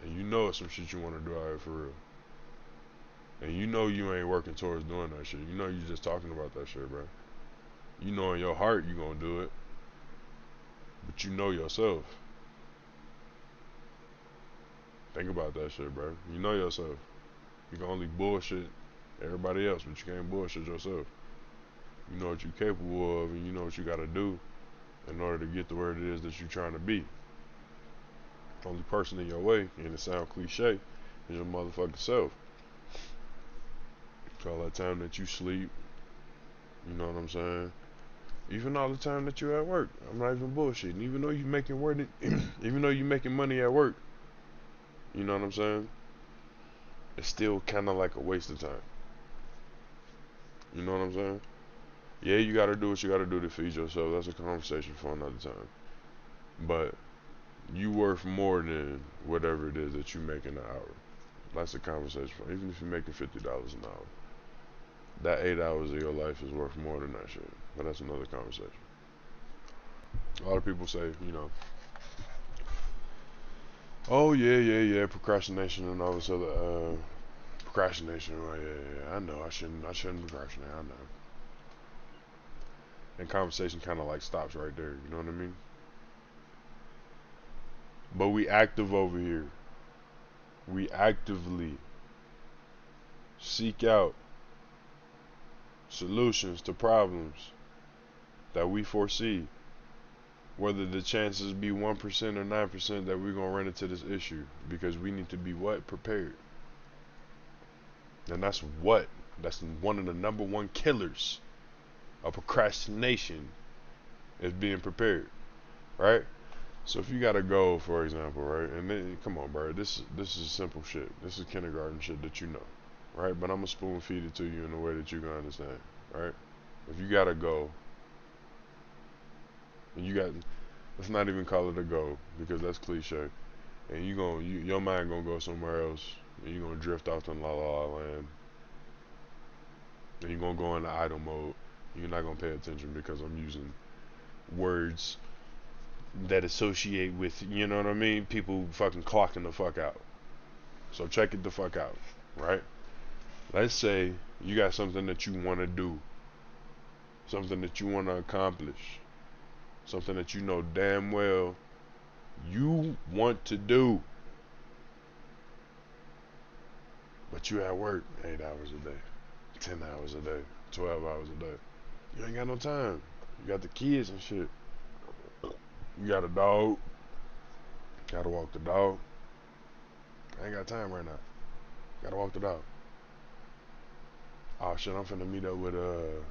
And you know it's some shit you want to do out here for real. And you know you ain't working towards doing that shit. You know you just talking about that shit, bro. You know in your heart you gonna do it. But you know yourself. Think about that shit, bro. You know yourself. You can only bullshit everybody else, but you can't bullshit yourself. You know what you're capable of, and you know what you gotta do in order to get to where it is that you're trying to be. The only person in your way, and it sounds cliche, is your motherfucking self. So all that time that you sleep, you know what I'm saying? Even all the time that you're at work. I'm not even bullshitting. Even though you're making work, even though you're making money at work, you know what I'm saying? It's still kind of like a waste of time. You know what I'm saying? Yeah, you gotta do what you gotta do to feed yourself. That's a conversation for another time. But you worth more than whatever it is that you make in an hour. That's a conversation for even if you're making $50 an hour. That 8 hours of your life is worth more than that shit. But that's another conversation. A lot of people say, oh yeah, procrastination and all this other procrastination. Oh yeah. I know I shouldn't procrastinate. I know. And conversation kind of like stops right there. You know what I mean? But we active over here. We actively seek out solutions to problems that we foresee, whether the chances be 1% or 9% that we're gonna run into this issue, because we need to be what? Prepared. And that's one of the number one killers of procrastination is being prepared, right? So if you got a goal, for example, right, and then, come on, bro, this is simple shit. This is kindergarten shit that you know, right? But I'm gonna spoon feed it to you in a way that you can understand, right? If you got a goal, and let's not even call it a goal because that's cliche, and your mind gonna go somewhere else, and you gonna drift off in la la land, and you're gonna go into idle mode. You're not gonna pay attention because I'm using words that associate with, you know what I mean, people fucking clocking the fuck out. So check it the fuck out, right? Let's say you got something that you want to do, something that you want to accomplish, something that you know damn well you want to do, but you at work 8 hours a day, 10 hours a day, 12 hours a day. You ain't got no time. You got the kids and shit. You got a dog. Gotta walk the dog. I ain't got time right now. Gotta walk the dog. Oh shit, I'm finna meet up with all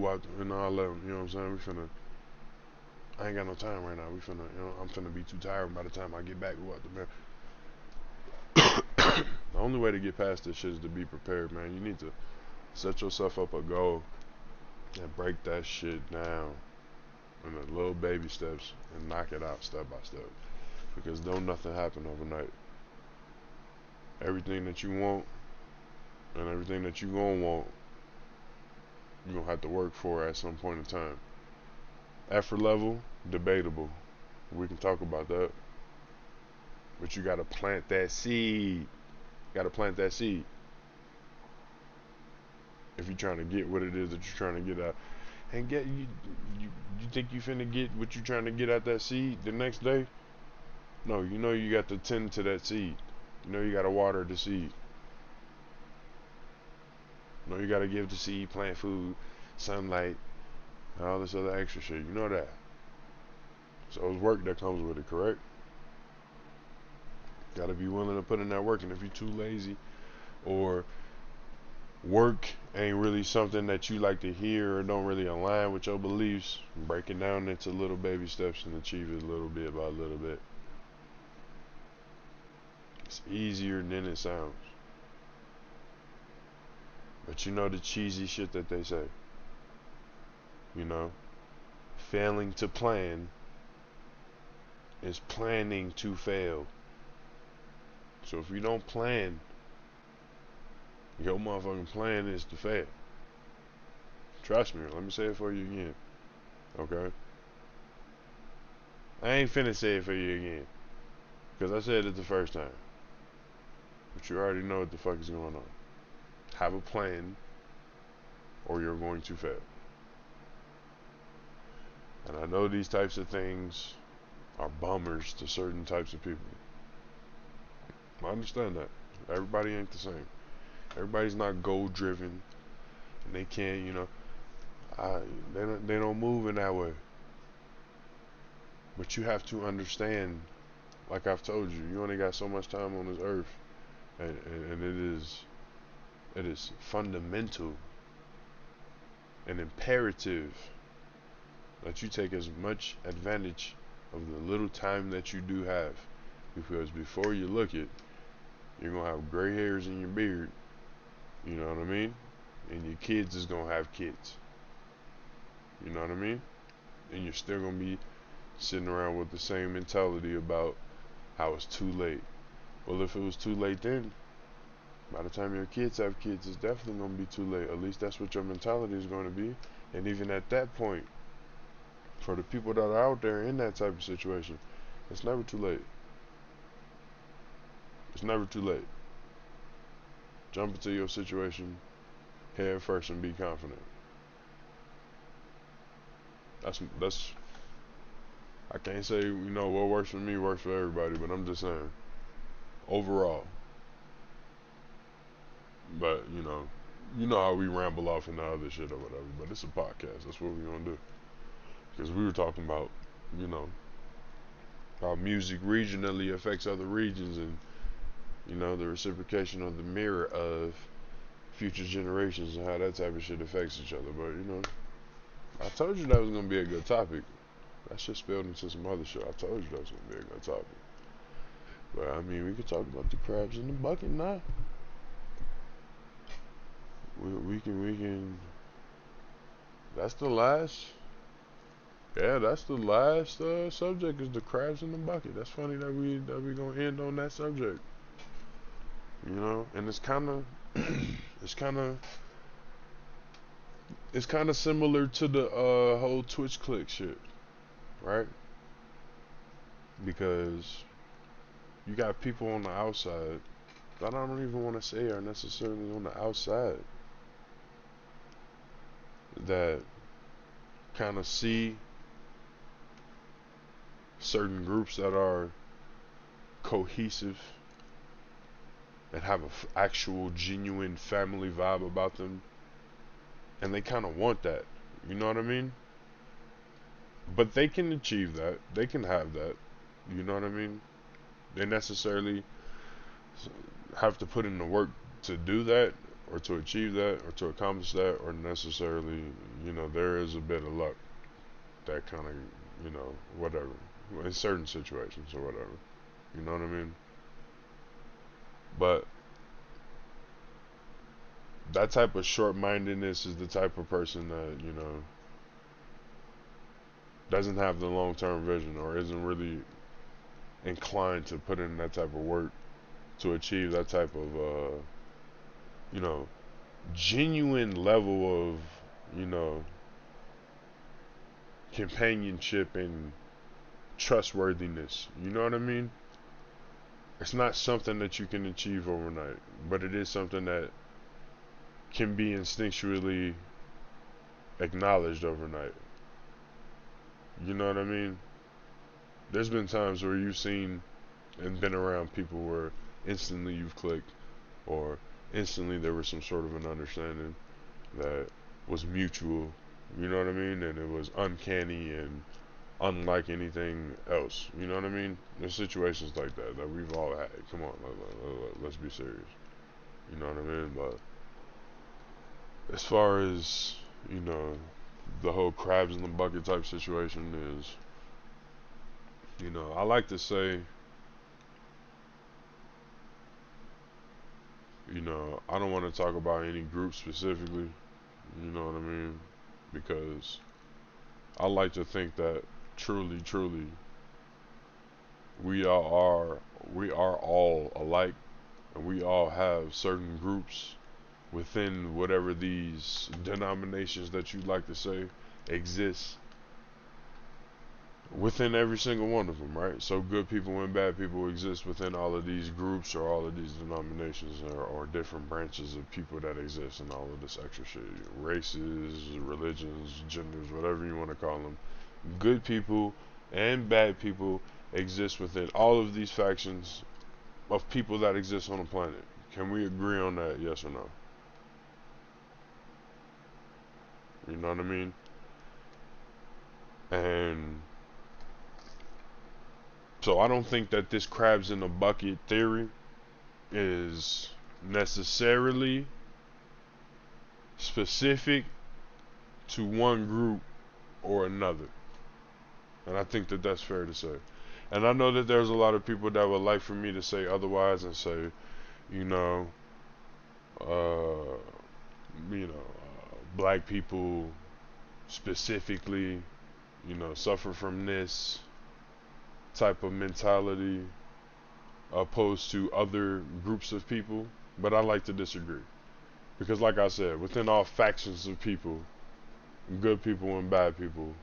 of them, you know what I'm saying? I ain't got no time right now. I'm finna be too tired by the time I get back. We out the The only way to get past this shit is to be prepared, man. You need to set yourself up a goal and break that shit down in the little baby steps and knock it out step by step. Because don't nothing happen overnight. Everything that you want and everything that you gonna want, you're gonna have to work for at some point in time. Effort level, debatable. We can talk about that. But you gotta plant that seed. Gotta plant that seed. If you're trying to get what it is that you're trying to get out. And you think you finna get what you're trying to get out that seed the next day? No, you know you got to tend to that seed. You know you gotta water the seed. You know you gotta give the seed plant food, sunlight, and all this other extra shit. You know that. So it's work that comes with it, correct? Gotta be willing to put in that work. And if you're too lazy, or work ain't really something that you like to hear or don't really align with your beliefs, break it down into little baby steps and achieve it little bit by little bit. It's easier than it sounds. But you know the cheesy shit that they say. You know, failing to plan is planning to fail. So if you don't plan, your motherfucking plan is to fail. Trust me, let me say it for you again. Okay? I ain't finna say it for you again. Because I said it the first time. But you already know what the fuck is going on. Have a plan, or you're going to fail. And I know these types of things are bummers to certain types of people. I understand that. Everybody ain't the same. Everybody's not goal driven, and they can't, they don't move in that way. But you have to understand, like I've told you, you only got so much time on this earth, and it is fundamental an imperative that you take as much advantage of the little time that you do have, because before you look it, you're gonna have gray hairs in your beard, you know what I mean? And your kids is gonna have kids, you know what I mean? And you're still gonna be sitting around with the same mentality about how it's too late. Well, if it was too late then, by the time your kids have kids, it's definitely gonna be too late. At least that's what your mentality is gonna be. And even at that point, for the people that are out there in that type of situation, it's never too late. It's never too late. Jump into your situation head first and be confident. That's I can't say, what works for me works for everybody, but I'm just saying overall. But how we ramble off into other shit or whatever. But it's a podcast. That's what we're gonna do. Because we were talking about, you know, how music regionally affects other regions, and the reciprocation of the mirror of future generations and how that type of shit affects each other. But I told you that was gonna be a good topic. That shit spilled into some other shit. I told you that was gonna be a good topic. But I mean, we could talk about the crabs in the bucket now. We can. That's the last. Yeah, that's the last subject, is the crabs in the bucket. That's funny that we gonna end on that subject. And it's kind of it's kind of similar to the whole Twitch click shit, right? Because you got people on the outside that I don't even want to say are necessarily on the outside that kind of see certain groups that are cohesive and have an actual genuine family vibe about them, and they kind of want that, you know what I mean? But they can achieve that, they can have that, you know what I mean? They necessarily have to put in the work to do that, or to achieve that, or to accomplish that, or necessarily, there is a bit of luck that kind of, whatever, in certain situations or whatever, you know what I mean? But that type of short-mindedness is the type of person that, doesn't have the long-term vision, or isn't really inclined to put in that type of work to achieve that type of, genuine level of, companionship and trustworthiness. You know what I mean? It's not something that you can achieve overnight, but it is something that can be instinctually acknowledged overnight. You know what I mean? There's been times where you've seen and been around people where instantly you've clicked, or instantly there was some sort of an understanding that was mutual, you know what I mean? And it was uncanny and unlike anything else, you know what I mean? There's situations like that we've all had. Come on, let's be serious, you know what I mean? But as far as, the whole crabs in the bucket type situation is, I like to say, I don't want to talk about any group specifically, you know what I mean? Because I like to think that truly, truly, we are all alike, and we all have certain groups within whatever these denominations that you like to say exist within every single one of them, right? So good people and bad people exist within all of these groups, or all of these denominations, or different branches of people that exist, and all of this extra shit. Races, religions, genders, whatever you want to call them. Good people and bad people exist within all of these factions of people that exist on the planet. Can we agree on that, yes or no? You know what I mean? And so I don't think that this crabs in the bucket theory is necessarily specific to one group or another. And I think that that's fair to say. And I know that there's a lot of people that would like for me to say otherwise and say, you know, uh, black people specifically, suffer from this type of mentality opposed to other groups of people. But I like to disagree. Because like I said, within all factions of people, good people and bad people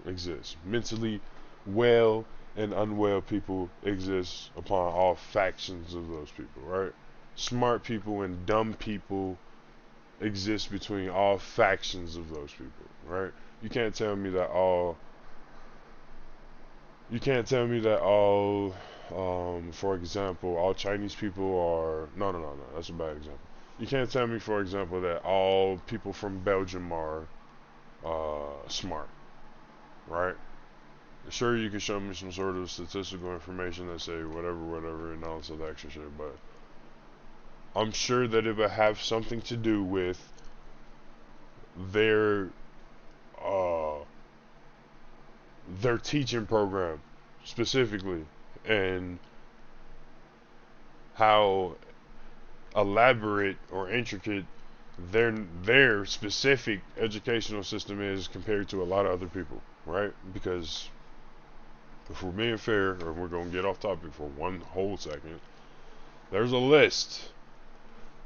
exist. Mentally well and unwell people exist upon all factions of those people, right? Smart people and dumb people exist between all factions of those people, right? You can't tell me that all for example, all Chinese people are no, that's a bad example. You can't tell me, for example, that all people from Belgium are smart, right? Sure, you can show me some sort of statistical information that say whatever, and all this other extra shit, but I'm sure that it would have something to do with their uh, their teaching program specifically, and how elaborate or intricate their specific educational system is compared to a lot of other people, right? Because if we're being fair, or we're gonna get off topic for one whole second, there's a list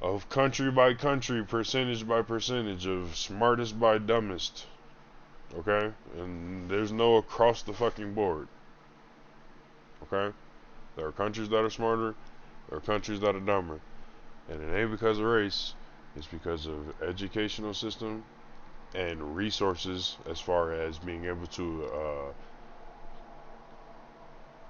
of country by country, percentage by percentage of smartest by dumbest. Okay? And there's no across the fucking board. Okay? There are countries that are smarter, there are countries that are dumber. And it ain't because of race, it's because of educational system and resources as far as being able to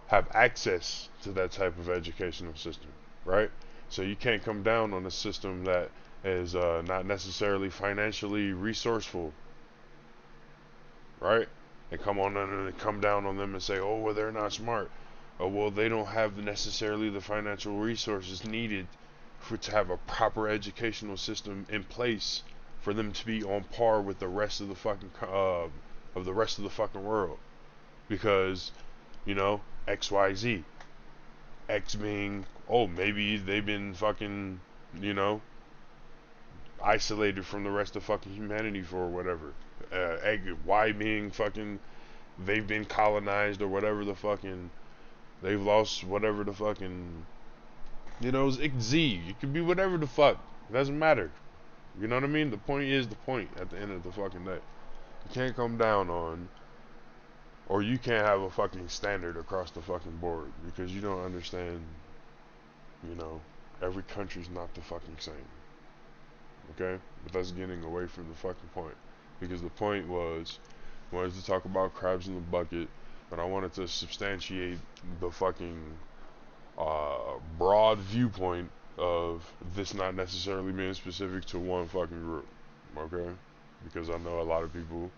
have access to that type of educational system, right? So you can't come down on a system that is not necessarily financially resourceful, right? And come down on them and say, oh, well, they're not smart. Oh, well, they don't have necessarily the financial resources needed to have a proper educational system in place for them to be on par with the rest of the fucking world, because XYZ, X being, oh, maybe they've been fucking isolated from the rest of fucking humanity for whatever, Y being fucking they've been colonized or whatever the fucking they've lost whatever the fucking it's Z. It could be whatever the fuck. It doesn't matter. You know what I mean? The point is the point at the end of the fucking day. You can't come down on, or you can't have a fucking standard across the fucking board, because you don't understand, every country's not the fucking same. Okay? But that's getting away from the fucking point. Because the point was, I wanted to talk about crabs in the bucket, but I wanted to substantiate the fucking broad viewpoint of this not necessarily being specific to one fucking group, okay? Because I know a lot of people,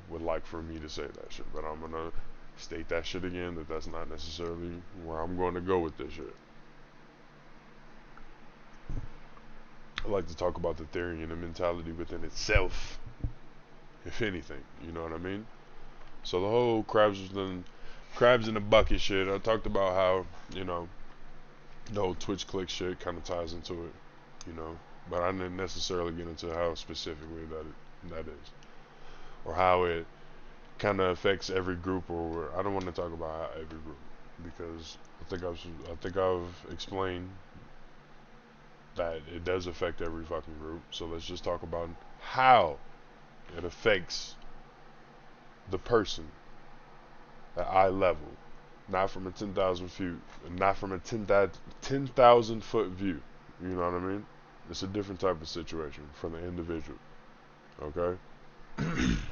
would like for me to say that shit, but I'm gonna state that shit again, that that's not necessarily where I'm going to go with this shit. I like to talk about the theory and the mentality within itself, if anything, you know what I mean? So the whole crabs in the bucket shit, I talked about how, the whole Twitch click shit kind of ties into it, but I didn't necessarily get into how specifically that is, or how it kind of affects every group, or I don't want to talk about every group, because I think I've explained that it does affect every fucking group. So let's just talk about how it affects the person at eye level, not from a 10,000 feet, not from a 10,000 foot view. You know what I mean? It's a different type of situation for the individual. Okay?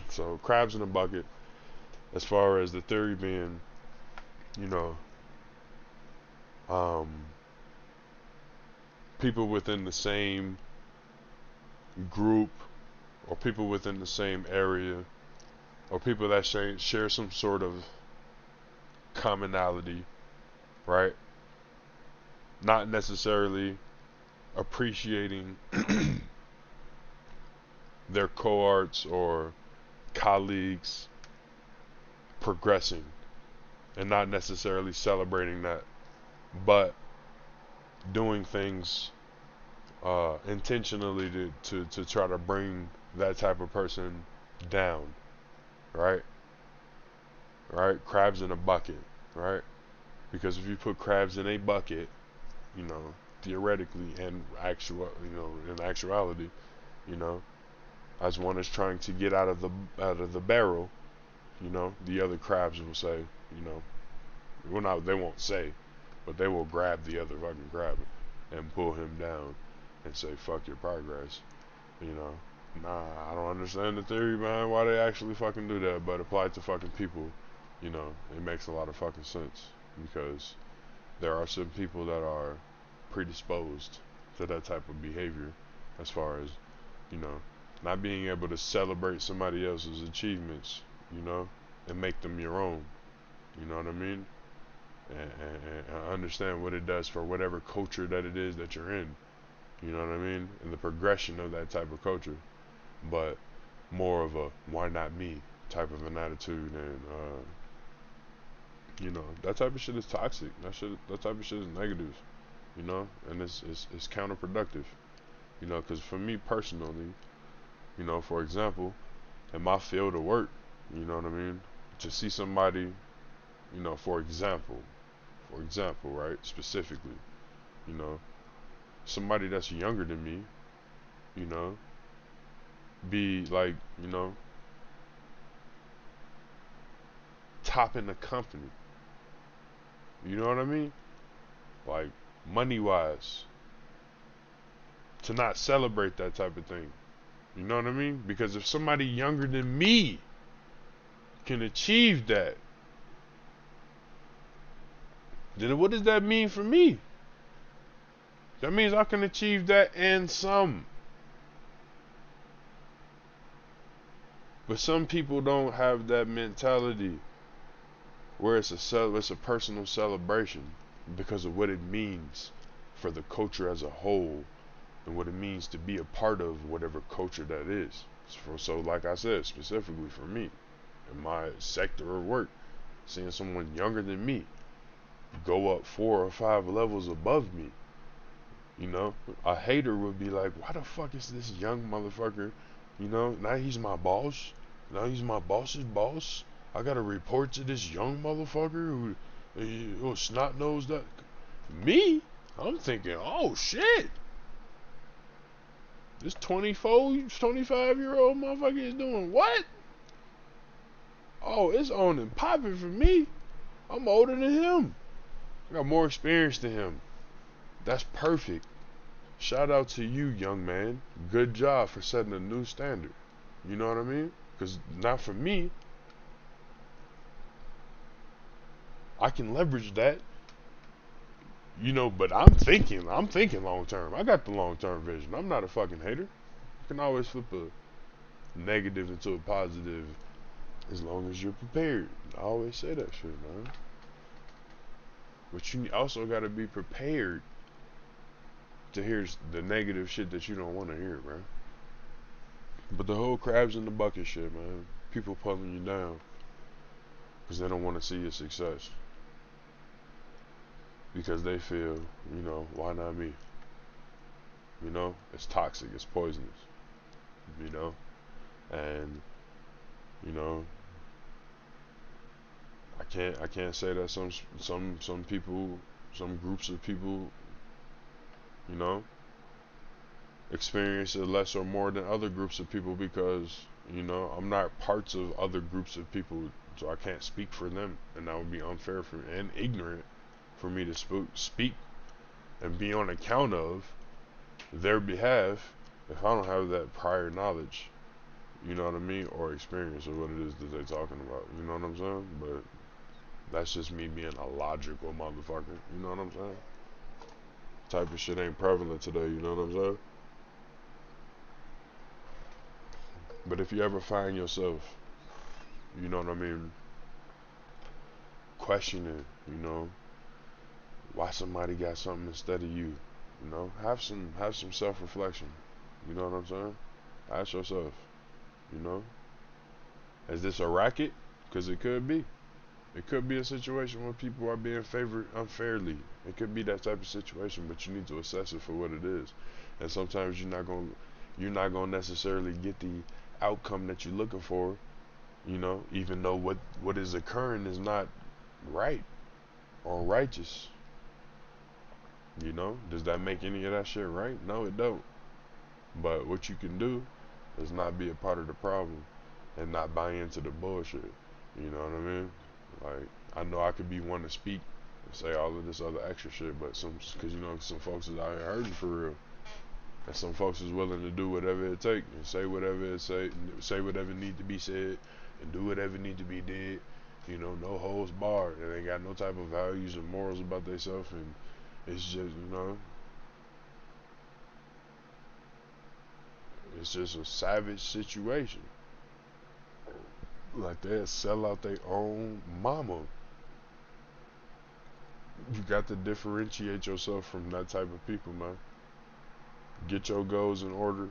So crabs in a bucket, as far as the theory being, people within the same group, or people within the same area, or people that share some sort of commonality, right? Not necessarily appreciating their cohorts or colleagues progressing and not necessarily celebrating that, but doing things intentionally to try to bring that type of person down, right? Right? Crabs in a bucket, right? Because if you put crabs in a bucket, you know, theoretically and in actuality, you know, as one is trying to get out of the barrel, you know, the other crabs will say, you know, well, not they won't say, but they will grab the other fucking crab and pull him down and say, fuck your progress. You know, nah, I don't understand the theory behind why they actually fucking do that, but applied to fucking people, you know, it makes a lot of fucking sense because there are some people that are predisposed to that type of behavior as far as, you know, not being able to celebrate somebody else's achievements, you know, and make them your own. You know what I mean? And understand what it does for whatever culture that it is that you're in. You know what I mean? And the progression of that type of culture. But more of a why not me type of an attitude, and you know, that type of shit is toxic. That type of shit is negative. You know, and it's counterproductive. You know, because for me personally, you know, for example, in my field of work, you know what I mean, to see somebody, you know, for example, right, specifically, you know, somebody that's younger than me, you know, be like, you know, top in the company. You know what I mean? Like, money wise, to not celebrate that type of thing. You know what I mean? Because if somebody younger than me can achieve that, then what does that mean for me? That means I can achieve that and some. But some people don't have that mentality where it's a personal celebration because of what it means for the culture as a whole and what it means to be a part of whatever culture that is. So like I said, specifically for me, in my sector of work, seeing someone younger than me go up 4 or 5 levels above me, you know, a hater would be like, why the fuck is this young motherfucker, you know, now he's my boss, now he's my boss's boss, I gotta report to this young motherfucker who snot nosed that. Me? I'm thinking, oh shit, this 24, 25-year-old motherfucker is doing what? Oh, it's on and popping for me. I'm older than him. I got more experience than him. That's perfect. Shout out to you, young man. Good job for setting a new standard. You know what I mean? Because not for me. I can leverage that. You know, but I'm thinking long term. I got the long term vision. I'm not a fucking hater. You can always flip a negative into a positive as long as you're prepared. I always say that shit, man. But you also got to be prepared to hear the negative shit that you don't want to hear, man. But the whole crabs in the bucket shit, man. People pulling you down because they don't want to see your success. Because they feel, you know, why not me? You know, it's toxic, it's poisonous. You know, and you know, I can't say that some people, some groups of people, you know, experience it less or more than other groups of people because, you know, I'm not parts of other groups of people, so I can't speak for them, and that would be unfair and ignorant for me to speak and be on account of their behalf if I don't have that prior knowledge, you know what I mean, or experience of what it is that they're talking about, you know what I'm saying? But that's just me being a logical motherfucker, you know what I'm saying? Type of shit ain't prevalent today, you know what I'm saying? But if you ever find yourself, you know what I mean, questioning, you know, why somebody got something instead of you, you know, have some self-reflection, you know what I'm saying? Ask yourself, you know, is this a racket? Because it could be. It could be a situation where people are being favored unfairly. It could be that type of situation, but you need to assess it for what it is. And sometimes you're not gonna necessarily get the outcome that you're looking for, even though what is occurring is not right or righteous. Does that make any of that shit right? No, it don't. But what you can do is not be a part of the problem and not buy into the bullshit. You know what I mean? Like, I know I could be one to speak and say all of this other extra shit, but because some folks is out here hurting for real, and some folks is willing to do whatever it takes and say whatever need to be said, and do whatever need to be did. No holds barred. And they got no type of values or morals about themselves, and it's just, it's just a savage situation. Like they'll sell out their own mama. You got to differentiate yourself from that type of people, man. Get your goals in order.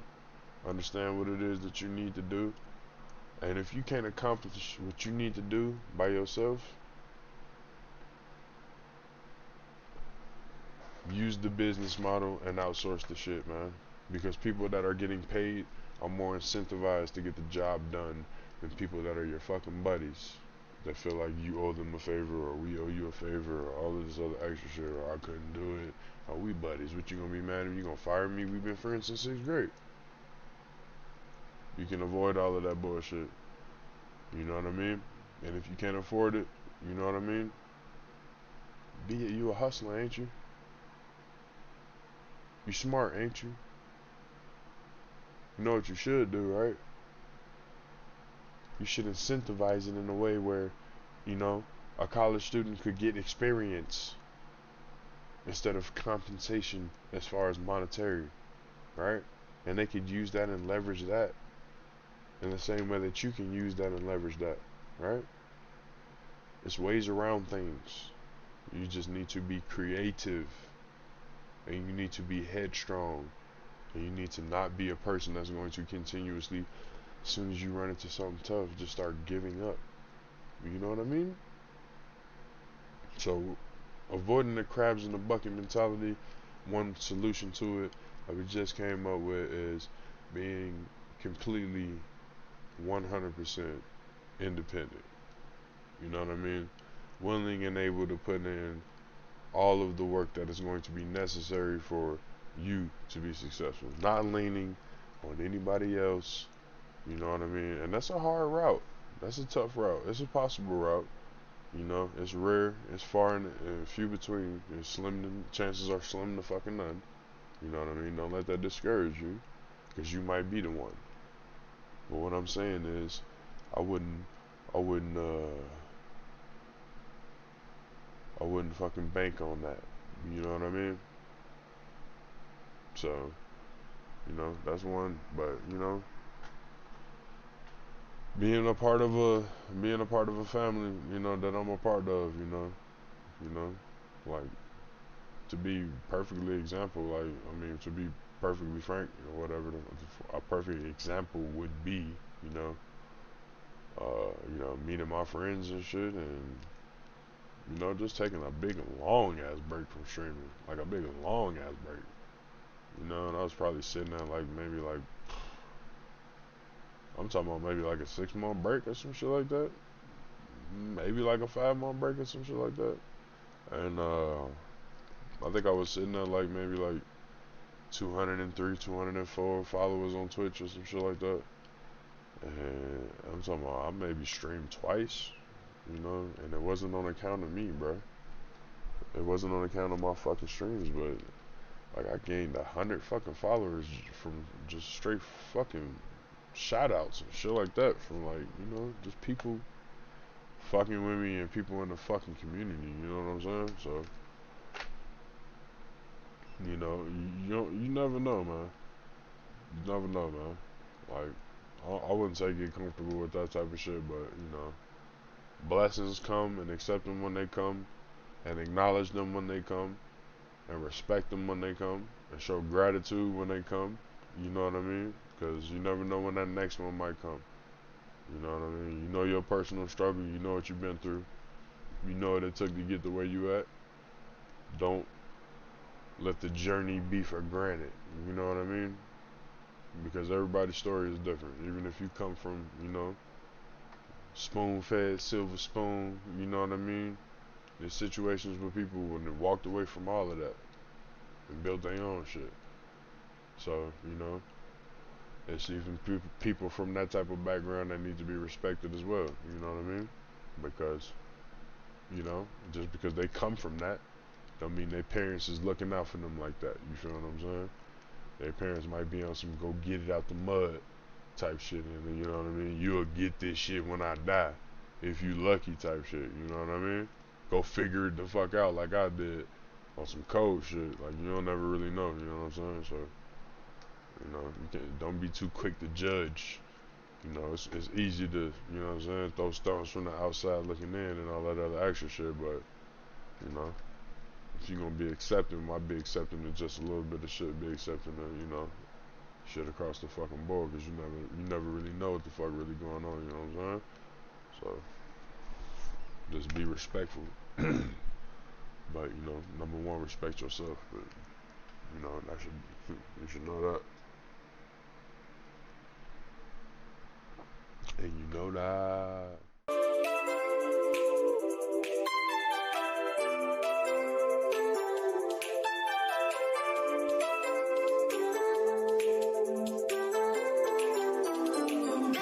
Understand what it is that you need to do. And if you can't accomplish what you need to do by yourself, use the business model and outsource the shit, man. Because people that are getting paid are more incentivized to get the job done than people that are your fucking buddies that feel like you owe them a favor, or we owe you a favor, or all of this other extra shit, or I couldn't do it. Oh, we buddies. What, you gonna be mad at me? You gonna fire me? We've been friends since 6th grade. You can avoid all of that bullshit. You know what I mean? And if you can't afford it, you know what I mean? Be it, you a hustler, ain't you? You smart, ain't you? You know what you should do, right? You should incentivize it in a way where, a college student could get experience instead of compensation as far as monetary, right? And they could use that and leverage that in the same way that you can use that and leverage that, right? It's ways around things. You just need to be creative, and you need to be headstrong, and you need to not be a person that's going to continuously, as soon as you run into something tough, just start giving up. You know what I mean? So, avoiding the crabs in the bucket mentality, one solution to it that we just came up with is being completely 100% independent. You know what I mean? Willing and able to put in all of the work that is going to be necessary for you to be successful. Not leaning on anybody else. You know what I mean? And that's a hard route. That's a tough route. It's a possible route. It's rare. It's far and few between. It's slim. Chances are slim to fucking none. You know what I mean? Don't let that discourage you, because you might be the one. But what I'm saying is, I wouldn't, I wouldn't, I wouldn't fucking bank on that. You know what I mean? So, that's one. But being a part of a family, that I'm a part of, you know, like, to be perfectly example, like, I mean, to be perfectly frank or whatever, a perfect example would be, meeting my friends and shit, and just taking a big long ass break from streaming, like a big long ass break, and I was probably sitting at like maybe like, I'm talking about maybe like a 6-month break or some shit like that, maybe like a 5-month break or some shit like that, and I think I was sitting at like maybe like 203, 204 followers on Twitch or some shit like that. And I'm talking about I maybe streamed twice, and it wasn't on account of me, bro. It wasn't on account of my fucking streams, but like I gained 100 fucking followers from just straight fucking shout outs and shit like that from like, just people fucking with me and people in the fucking community, you know what I'm saying? So, you never know, man. You never know, man. Like, I wouldn't say get comfortable with that type of shit, but blessings come, and accept them when they come, and acknowledge them when they come, and respect them when they come, and show gratitude when they come. You know what I mean? because you never know when that next one might come. You know what I mean? You know your personal struggle. You know what you've been through. You know what it took to get to where you at. Don't let the journey be for granted. You know what I mean? Because everybody's story is different. Even if you come from, spoon-fed, silver spoon, you know what I mean? There's situations where people when they walked away from all of that and built their own shit. So, it's even people from that type of background that need to be respected as well. You know what I mean? Because, just because they come from that, don't mean their parents is looking out for them like that. You feel what I'm saying? Their parents might be on some go get it out the mud type shit, and you know what I mean? You'll get this shit when I die, if you lucky type shit. You know what I mean? Go figure it the fuck out like I did on some cold shit. Like you don't never really know. You know what I'm saying? So, don't be too quick to judge. It's easy to, you know what I'm saying, throw stones from the outside looking in and all that other extra shit, but, if you're gonna be accepting, might be accepting of just a little bit of shit, be accepting of, shit across the fucking board, because you never really know what the fuck really going on, you know what I'm saying? So, just be respectful. But, number one, respect yourself, but, you should know that. And you know that.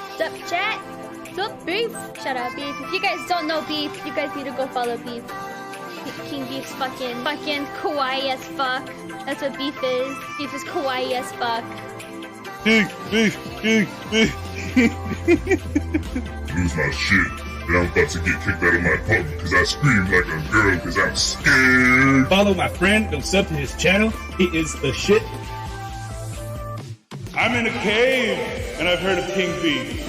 What's up, chat? What's up, Beef? Shout out, Beef. If you guys don't know Beef, you guys need to go follow Beef. Kingbeef's fucking kawaii as fuck. That's what Beef is. Beef is kawaii as fuck. Beef. Lose my shit, and I'm about to get kicked out of my apartment because I scream like a girl because I'm scared. Follow my friend, go sub to his channel. He is the shit. I'm in a cave, and I've heard of Kingbeef.